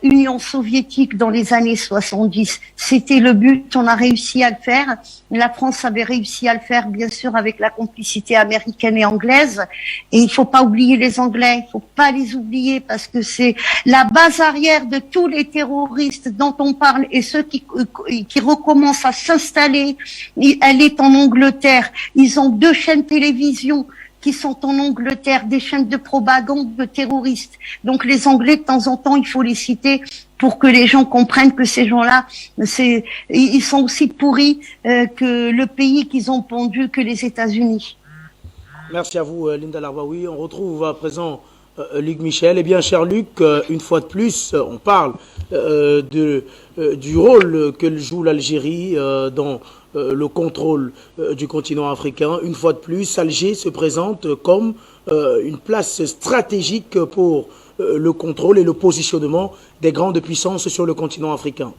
Union soviétique dans les années 70. C'était le but, on a réussi à le faire. La France avait réussi à le faire, bien sûr, avec la complicité américaine et anglaise. Et il faut pas oublier les Anglais, il faut pas les oublier, parce que c'est la base arrière de tous les terroristes dont on parle, et ceux qui recommencent à s'installer. Elle est en Angleterre. Ils ont 2 chaînes télévision qui sont en Angleterre, des chaînes de propagande de terroristes. Donc les Anglais, de temps en temps, il faut les citer pour que les gens comprennent que ces gens-là, ils sont aussi pourris que le pays qu'ils ont pondu, que les États-Unis. Merci à vous, Linda Larbaoui. On retrouve à présent Luc Michel. Eh bien, cher Luc, une fois de plus, on parle du rôle que joue l'Algérie dans le contrôle du continent africain. Une fois de plus, Alger se présente comme une place stratégique pour le contrôle et le positionnement des grandes puissances sur le continent africain.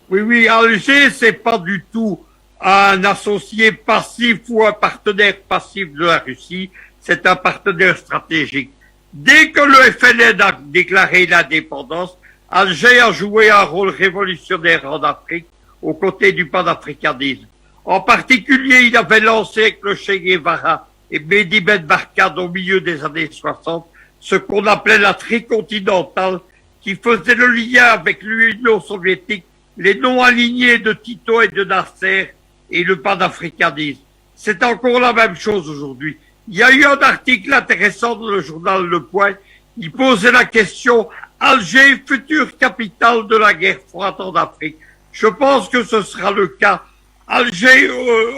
Oui, Alger, c'est pas du tout un associé passif ou un partenaire passif de la Russie, c'est un partenaire stratégique. Dès que le FLN a déclaré l'indépendance, Alger a joué un rôle révolutionnaire en Afrique, aux côtés du panafricanisme. En particulier, il avait lancé avec le Che Guevara et Mehdi Ben Barkane au milieu des années 60, ce qu'on appelait la tricontinentale, qui faisait le lien avec l'Union soviétique, les non-alignés de Tito et de Nasser et le panafricanisme. C'est encore la même chose aujourd'hui. Il y a eu un article intéressant dans le journal Le Point, il posait la question « Alger, future capitale de la guerre froide en Afrique ». Je pense que ce sera le cas. Alger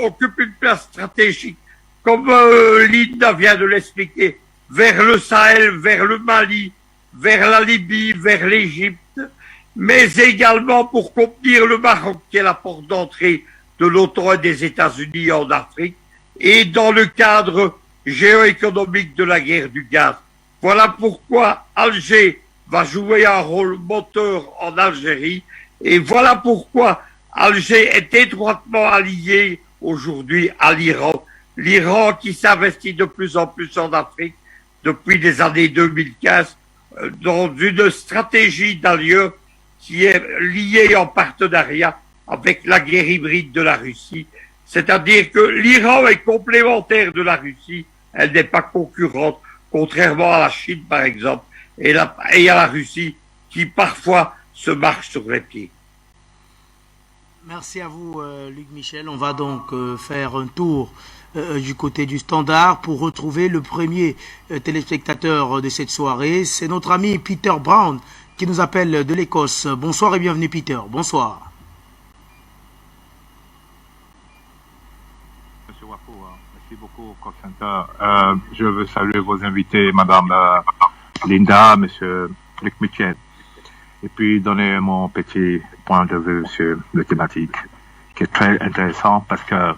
occupe une place stratégique, comme Linda vient de l'expliquer, vers le Sahel, vers le Mali, vers la Libye, vers l'Égypte, mais également pour contenir le Maroc, qui est la porte d'entrée de l'OTAN et des États-Unis en Afrique, et dans le cadre géoéconomique de la guerre du gaz. Voilà pourquoi Alger va jouer un rôle moteur en Algérie, et voilà pourquoi Alger est étroitement allié aujourd'hui à l'Iran. L'Iran qui s'investit de plus en plus en Afrique depuis les années 2015 dans une stratégie d'alliance qui est liée en partenariat avec la guerre hybride de la Russie. C'est-à-dire que l'Iran est complémentaire de la Russie, elle n'est pas concurrente, contrairement à la Chine par exemple, et à la Russie qui parfois se marche sur les pieds. Merci à vous, Luc Michel. On va donc faire un tour du côté du Standard pour retrouver le premier téléspectateur de cette soirée. C'est notre ami Peter Brown qui nous appelle de l'Écosse. Bonsoir et bienvenue, Peter. Bonsoir. Monsieur Wafo, merci beaucoup, Center. Je veux saluer vos invités, Madame Linda, Monsieur Luc Michel. et puis donner mon petit point de vue sur la thématique, qui est très intéressant parce que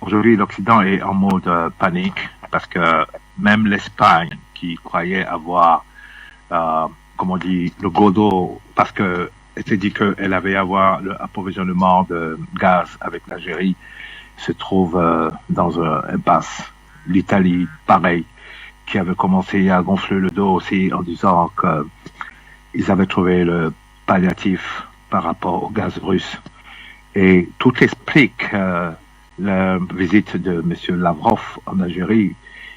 aujourd'hui l'Occident est en mode panique, parce que même l'Espagne, qui croyait avoir, comme on dit, le godo, parce que elle s'est dit qu'elle avait avoir l'approvisionnement de gaz avec l'Algérie, se trouve dans un impasse. L'Italie, pareil, qui avait commencé à gonfler le dos aussi en disant que ils avaient trouvé le palliatif par rapport au gaz russe. Et tout explique la visite de M. Lavrov en Algérie.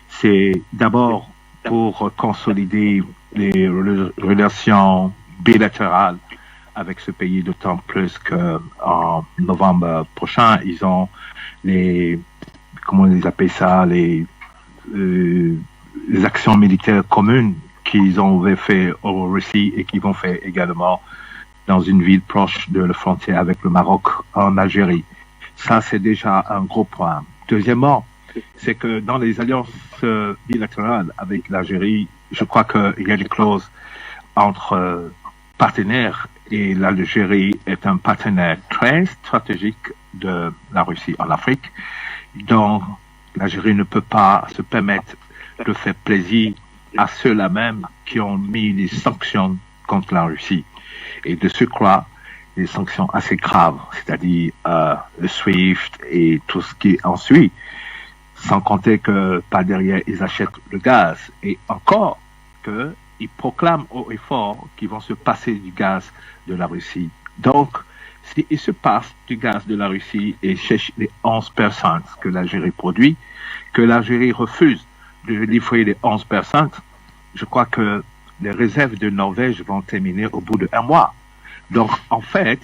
C'est d'abord pour consolider les relations bilatérales avec ce pays, d'autant plus qu'en novembre prochain, ils ont comment ils appellent ça, les actions militaires communes qu'ils ont fait en Russie et qu'ils vont faire également dans une ville proche de la frontière avec le Maroc, en Algérie. Ça, c'est déjà un gros point. Deuxièmement, c'est que dans les alliances bilatérales avec l'Algérie, je crois qu'il y a des clauses entre partenaires, et l'Algérie est un partenaire très stratégique de la Russie en Afrique. Donc, l'Algérie ne peut pas se permettre de faire plaisir à ceux-là même qui ont mis des sanctions contre la Russie. Et de surcroît, des sanctions assez graves, c'est-à-dire le SWIFT et tout ce qui en suit, sans compter que par derrière, ils achètent le gaz. Et encore qu'ils proclament haut et fort qu'ils vont se passer du gaz de la Russie. Donc, s'il se passe du gaz de la Russie et cherche les 11% que l'Algérie produit, que l'Algérie refuse de livrer les 11%, je crois que les réserves de Norvège vont terminer au bout d'1 mois. Donc, en fait,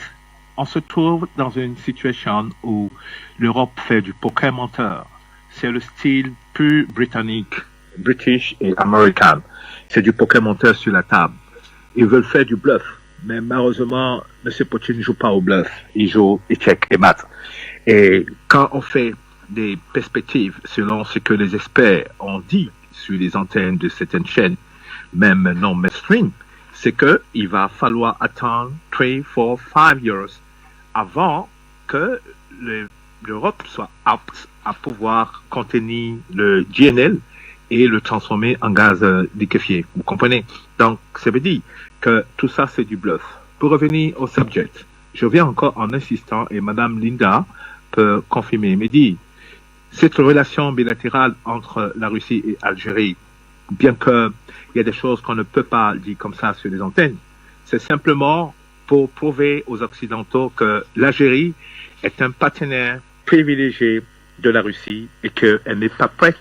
on se trouve dans une situation où l'Europe fait du poker menteur. C'est le style plus britannique, british et américain. C'est du poker menteur sur la table. Ils veulent faire du bluff. Mais malheureusement, M. Poutine ne joue pas au bluff. Il joue échec et mat. Et quand on fait des perspectives selon ce que les experts ont dit sur les antennes de certaines chaînes, même non mainstream, c'est que il va falloir attendre 3, 4, 5 years avant que l'Europe soit apte à pouvoir contenir le GNL et le transformer en gaz liquéfié. Vous comprenez? Donc, ça veut dire que tout ça, c'est du bluff. Pour revenir au subject, je viens encore en insistant, et Madame Linda peut confirmer, me dit, cette relation bilatérale entre la Russie et l'Algérie, bien qu'il y a des choses qu'on ne peut pas dire comme ça sur les antennes, c'est simplement pour prouver aux Occidentaux que l'Algérie est un partenaire privilégié de la Russie et qu'elle n'est pas prête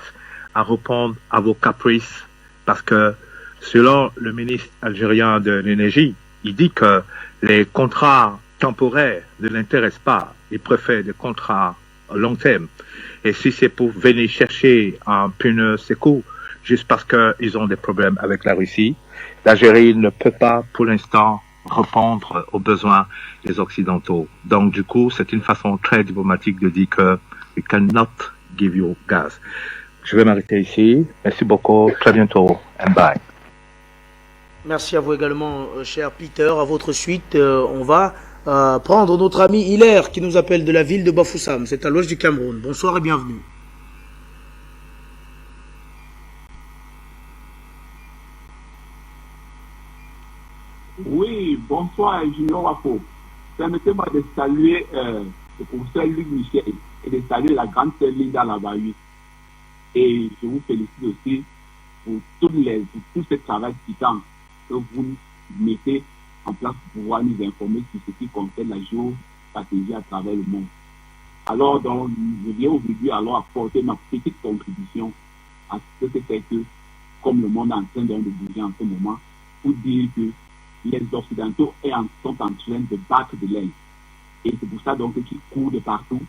à répondre à vos caprices, parce que selon le ministre algérien de l'énergie, il dit que les contrats temporaires ne l'intéressent pas. Il préfère des contrats à long terme. Et si c'est pour venir chercher un pneu secours juste parce qu'ils ont des problèmes avec la Russie, l'Algérie ne peut pas, pour l'instant, répondre aux besoins des Occidentaux. Donc, du coup, c'est une façon très diplomatique de dire que we cannot give you gas. Je vais m'arrêter ici. Merci beaucoup. Très bientôt. And bye. Merci à vous également, cher Peter. À votre suite, on va prendre notre ami Hilaire qui nous appelle de la ville de Bafoussam. C'est à l'ouest du Cameroun. Bonsoir et bienvenue. Oui, bonsoir, Junior Wafo. Permettez-moi de saluer le professeur Luc Michel et de saluer la grande sœur Linda Labahui. Et je vous félicite aussi pour tout ce travail titan que vous mettez en place pour pouvoir nous informer sur ce qui concerne la géostratégie à travers le monde. Alors, donc, je viens aujourd'hui alors apporter ma petite contribution à ce que c'est que, comme le monde est en train de bouger en ce moment, pour dire que les Occidentaux sont en train de battre de l'aile. Et c'est pour ça donc qu'ils courent de partout,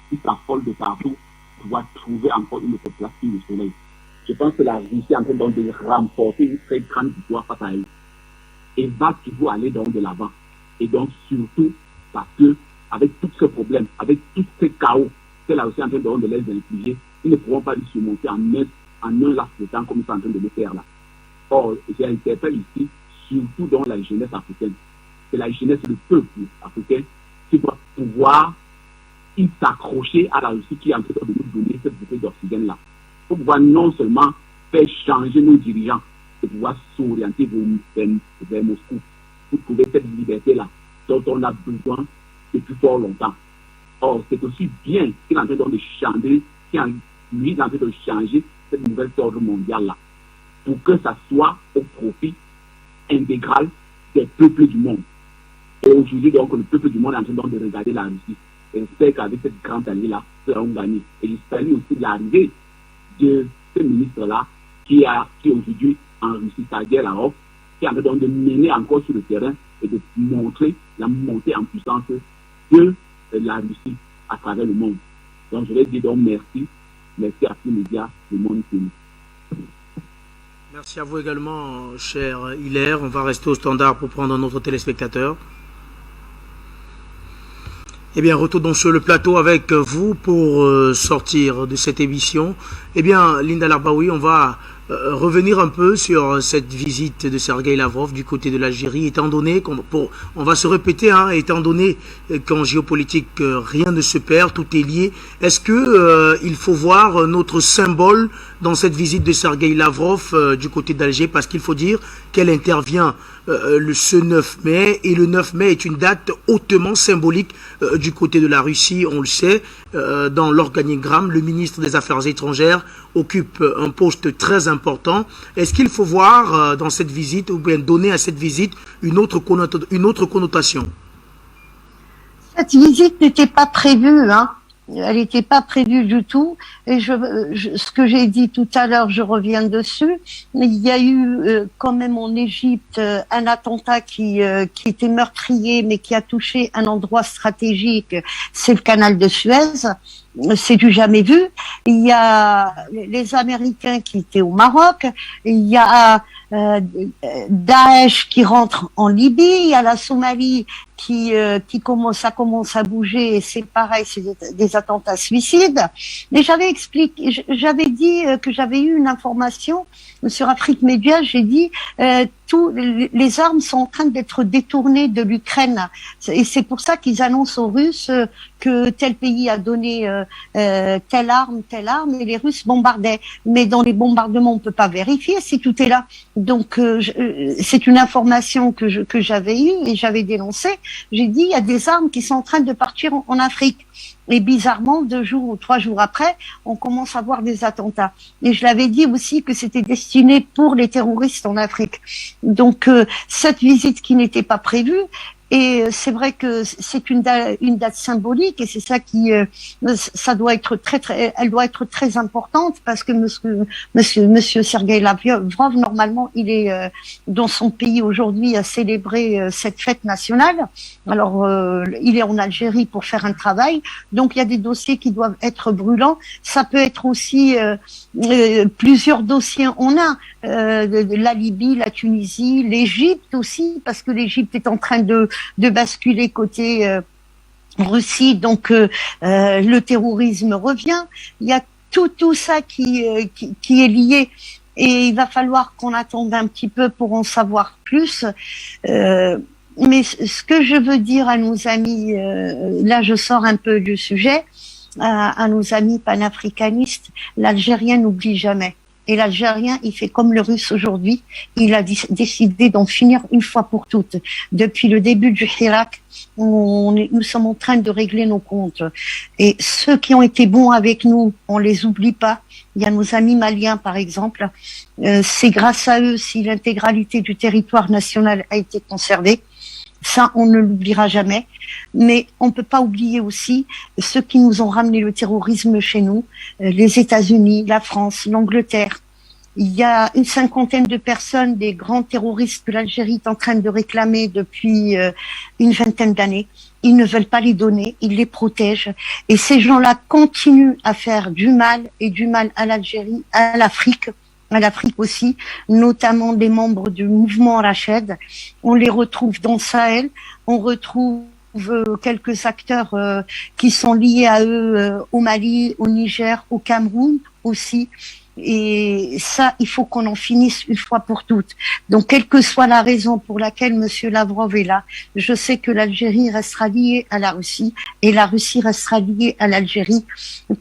qu'ils s'affolent de partout, pour pouvoir trouver encore une autre place sur le soleil. Je pense que la Russie est en train donc de remporter une très grande victoire face à elle. Et va toujours aller donc de l'avant. Et donc surtout parce que avec tous ces problèmes, avec tous ces chaos que la Russie est en train donc de les infliger, ils ne pourront pas les surmonter en un laps de temps comme ils sont en train de le faire là. Or, j'interpelle ici surtout dans la jeunesse africaine. C'est la jeunesse, le peuple africain qui doit pouvoir s'accrocher à la Russie qui est en train de nous donner cette bouteille d'oxygène-là. Pour pouvoir non seulement faire changer nos dirigeants, et pouvoir s'orienter vers Moscou pour trouver cette liberté-là dont on a besoin depuis fort longtemps. Or, c'est aussi bien qu'il est en train de changer, lui est en train de changer cette nouvelle ordre mondiale-là pour que ça soit au profit intégral des peuples du monde. Et aujourd'hui, donc, le peuple du monde est en train de regarder la Russie. Et j'espère qu'avec cette grande année-là, nous allons gagner. Et j'espère aussi l'arrivée de ce ministre-là qui est aujourd'hui en Russie, c'est-à-dire Lavrov, qui est en train de mener encore sur le terrain et de montrer la montée en puissance de la Russie à travers le monde. Donc, je vais dire donc merci. Merci à tous les médias du monde connu. Merci à vous également, cher Hilaire. On va rester au standard pour prendre un autre téléspectateur. Eh bien, retournons sur le plateau avec vous pour sortir de cette émission. Eh bien, Linda Larbaoui, on va revenir un peu sur cette visite de Sergueï Lavrov du côté de l'Algérie, étant donné on va se répéter, étant donné qu'en géopolitique rien ne se perd, tout est lié. Est-ce que il faut voir notre symbole dans cette visite de Sergueï Lavrov du côté d'Alger, parce qu'il faut dire qu'elle intervient ce 9 mai, et le 9 mai est une date hautement symbolique du côté de la Russie, on le sait. Dans l'organigramme, le ministre des Affaires étrangères occupe un poste très important. Est-ce qu'il faut voir dans cette visite, ou bien donner à cette visite une autre connotation? Cette visite n'était pas prévue, Elle n'était pas prévue du tout. Et ce que j'ai dit tout à l'heure, je reviens dessus. Il y a eu quand même en Égypte un attentat qui était meurtrier, mais qui a touché un endroit stratégique. C'est le canal de Suez. C'est du jamais vu. Il y a les Américains qui étaient au Maroc. Il y a Daesh qui rentre en Libye. Il y a la Somalie qui commence à bouger, et c'est pareil, c'est des attentats suicides. Mais j'avais dit que j'avais eu une information sur Afrique Média. J'ai dit tous les armes sont en train d'être détournées de l'Ukraine, et c'est pour ça qu'ils annoncent aux Russes que tel pays a donné telle arme, et les Russes bombardaient. Mais dans les bombardements, on peut pas vérifier si tout est là. Donc c'est une information que j'avais eue et j'avais dénoncé. J'ai dit, il y a des armes qui sont en train de partir en Afrique. Et bizarrement, 2 jours ou 3 jours après, on commence à voir des attentats. Et je l'avais dit aussi que c'était destiné pour les terroristes en Afrique. Donc, cette visite qui n'était pas prévue, et c'est vrai que c'est une date symbolique, et c'est ça qui, ça doit être elle doit être très importante, parce que monsieur Sergueï Lavrov, normalement, il est dans son pays aujourd'hui à célébrer cette fête nationale. Alors, il est en Algérie pour faire un travail, donc il y a des dossiers qui doivent être brûlants. Ça peut être aussi plusieurs dossiers. On a la Libye, la Tunisie, l'Égypte aussi, parce que l'Égypte est en train de basculer côté Russie, donc le terrorisme revient. Il y a tout ça qui est lié, et il va falloir qu'on attende un petit peu pour en savoir plus. Mais ce que je veux dire à nos amis, là je sors un peu du sujet, à nos amis panafricanistes, l'Algérien n'oublie jamais. Et l'Algérien, il fait comme le Russe aujourd'hui. Il a décidé d'en finir une fois pour toutes. Depuis le début du Hirak, nous sommes en train de régler nos comptes. Et ceux qui ont été bons avec nous, on les oublie pas. Il y a nos amis maliens, par exemple. C'est grâce à eux si l'intégralité du territoire national a été conservée. Ça, on ne l'oubliera jamais. Mais on peut pas oublier aussi ceux qui nous ont ramené le terrorisme chez nous, les États-Unis, la France, l'Angleterre. Il y a une 50aine de personnes, des grands terroristes que l'Algérie est en train de réclamer depuis une 20aine d'années. Ils ne veulent pas les donner, ils les protègent. Et ces gens-là continuent à faire du mal, et du mal à l'Algérie, à l'Afrique aussi, notamment des membres du mouvement Rached. On les retrouve dans le Sahel, on retrouve quelques acteurs qui sont liés à eux au Mali, au Niger, au Cameroun aussi. Et ça, il faut qu'on en finisse une fois pour toutes. Donc, quelle que soit la raison pour laquelle Monsieur Lavrov est là, je sais que l'Algérie restera liée à la Russie et la Russie restera liée à l'Algérie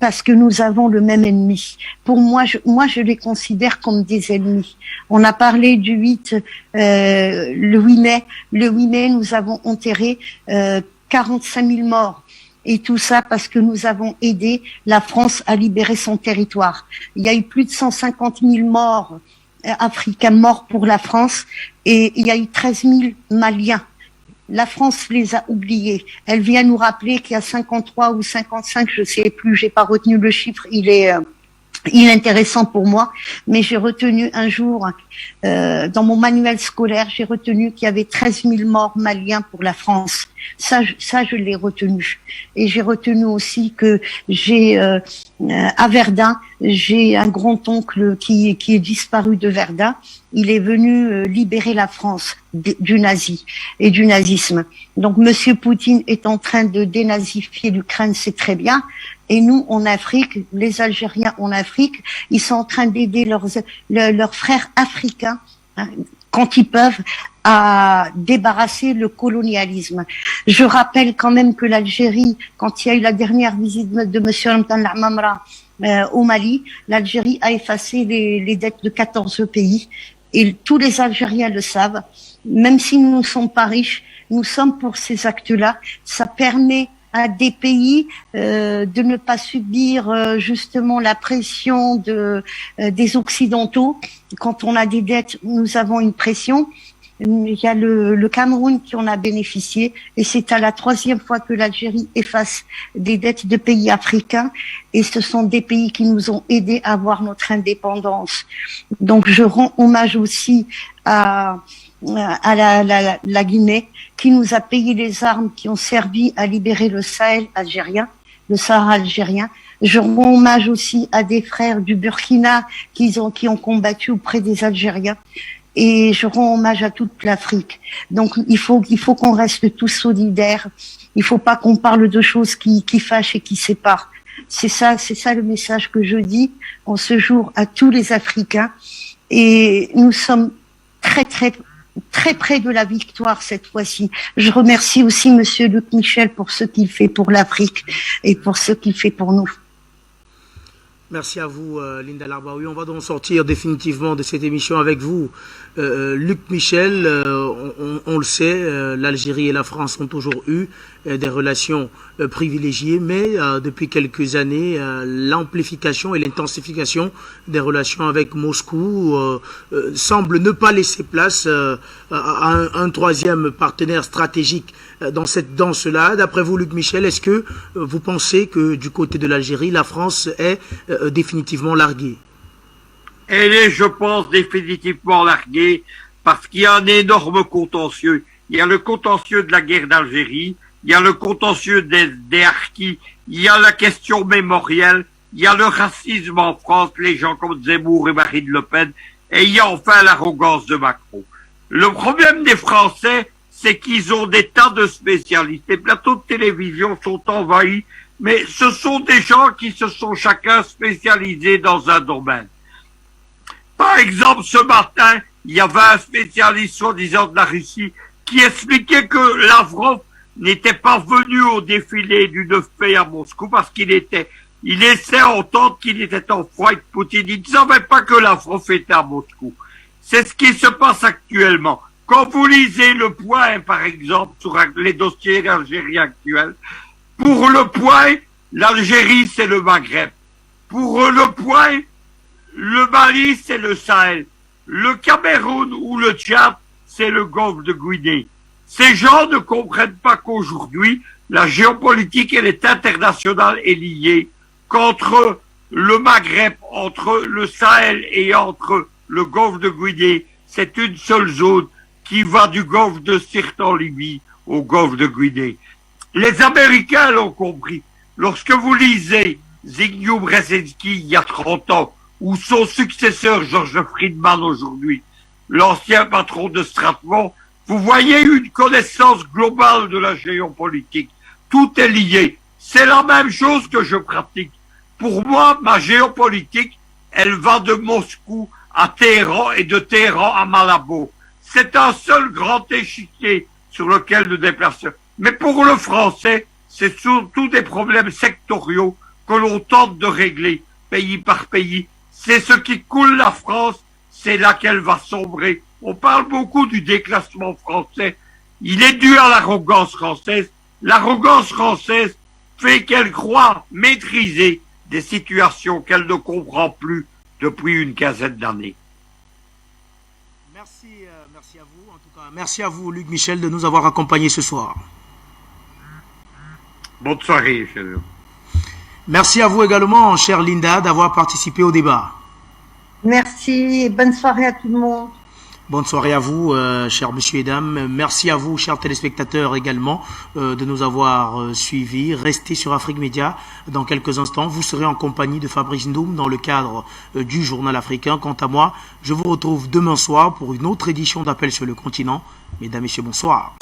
parce que nous avons le même ennemi. Pour moi, je les considère comme des ennemis. On a parlé du 8, le 8 mai. Le 8 mai, nous avons enterré 45 000 morts. Et tout ça parce que nous avons aidé la France à libérer son territoire. Il y a eu plus de 150 000 morts africains morts pour la France et il y a eu 13 000 Maliens. La France les a oubliés. Elle vient nous rappeler qu'il y a 53 ou 55, je sais plus, j'ai pas retenu le chiffre, il est intéressant pour moi, mais j'ai retenu un jour, dans mon manuel scolaire, j'ai retenu qu'il y avait 13 000 morts maliens pour la France. Ça, je l'ai retenu. Et j'ai retenu aussi que j'ai, à Verdun, j'ai un grand-oncle qui est disparu de Verdun. Il est venu libérer la France du nazi et du nazisme. Donc, Monsieur Poutine est en train de dénazifier l'Ukraine, c'est très bien. Et nous, en Afrique, les Algériens en Afrique, ils sont en train d'aider leurs frères africains, hein, quand ils peuvent, à débarrasser le colonialisme. Je rappelle quand même que l'Algérie, quand il y a eu la dernière visite de Monsieur Ramtan Lamamra au Mali, l'Algérie a effacé les dettes de 14 pays. Et tous les Algériens le savent. Même si nous ne sommes pas riches, nous sommes pour ces actes-là. Ça permet à des pays de ne pas subir justement la pression des Occidentaux. Quand on a des dettes, nous avons une pression. Il y a le Cameroun qui en a bénéficié et c'est à la 3e fois que l'Algérie efface des dettes de pays africains et ce sont des pays qui nous ont aidés à avoir notre indépendance. Donc je rends hommage aussi à la Guinée qui nous a payé les armes qui ont servi à libérer le Sahel algérien, le Sahara algérien. Je rends hommage aussi à des frères du Burkina qui ont combattu auprès des Algériens. Et je rends hommage à toute l'Afrique. Donc il faut qu'on reste tous solidaires. Il faut pas qu'on parle de choses qui fâchent et qui séparent. C'est ça le message que je dis en ce jour à tous les Africains. Et nous sommes très près de la victoire cette fois-ci. Je remercie aussi Monsieur Luc Michel pour ce qu'il fait pour l'Afrique et pour ce qu'il fait pour nous. Merci à vous, Linda Larbaoui. On va donc sortir définitivement de cette émission avec vous. Luc Michel, on le sait, l'Algérie et la France ont toujours eu des relations privilégiées, mais depuis quelques années, l'amplification et l'intensification des relations avec Moscou semble ne pas laisser place à un troisième partenaire stratégique dans cette danse-là. D'après vous, Luc Michel, est-ce que vous pensez que du côté de l'Algérie, la France est définitivement larguée? Elle est, je pense, définitivement larguée parce qu'il y a un énorme contentieux. Il y a le contentieux de la guerre d'Algérie, il y a le contentieux des harkis, il y a la question mémorielle, il y a le racisme en France, les gens comme Zemmour et Marine Le Pen, et il y a enfin l'arrogance de Macron. Le problème des Français, c'est qu'ils ont des tas de spécialistes. Les plateaux de télévision sont envahis, mais ce sont des gens qui se sont chacun spécialisés dans un domaine. Par exemple, ce matin, il y avait un spécialiste soi-disant de la Russie qui expliquait que Lavrov n'était pas venu au défilé du 9 mai à Moscou parce qu'il laissait entendre qu'il était en froid avec Poutine. Il ne savait pas que Lavrov était à Moscou. C'est ce qui se passe actuellement. Quand vous lisez Le Point, par exemple, sur les dossiers algériens actuels, pour Le Point, l'Algérie, c'est le Maghreb. Pour Le Point, le Mali, c'est le Sahel. Le Cameroun ou le Tchad, c'est le golfe de Guinée. Ces gens ne comprennent pas qu'aujourd'hui, la géopolitique, elle est internationale et liée, qu'entre le Maghreb, entre le Sahel et entre le golfe de Guinée, c'est une seule zone qui va du golfe de Sirte en Libye au golfe de Guinée. Les Américains l'ont compris. Lorsque vous lisez Zbigniew Brzezinski il y a 30 ans, ou son successeur George Friedman aujourd'hui, l'ancien patron de Stratmont, vous voyez une connaissance globale de la géopolitique. Tout est lié. C'est la même chose que je pratique. Pour moi, ma géopolitique, elle va de Moscou à Téhéran et de Téhéran à Malabo. C'est un seul grand échiquier sur lequel nous déplaçons. Mais pour le français, c'est surtout des problèmes sectoriaux que l'on tente de régler pays par pays. C'est ce qui coule la France, c'est là qu'elle va sombrer. On parle beaucoup du déclassement français. Il est dû à l'arrogance française. L'arrogance française fait qu'elle croit maîtriser des situations qu'elle ne comprend plus depuis une quinzaine d'années. Merci à vous. En tout cas, merci à vous, Luc Michel, de nous avoir accompagnés ce soir. Bonne soirée, cher. Merci à vous également, chère Linda, d'avoir participé au débat. Merci et bonne soirée à tout le monde. Bonne soirée à vous, chers messieurs et dames. Merci à vous, chers téléspectateurs également, de nous avoir suivis. Restez sur Afrique Média. Dans quelques instants, vous serez en compagnie de Fabrice Ndoum dans le cadre du Journal africain. Quant à moi, je vous retrouve demain soir pour une autre édition d'Appel sur le continent. Mesdames, Messieurs, bonsoir.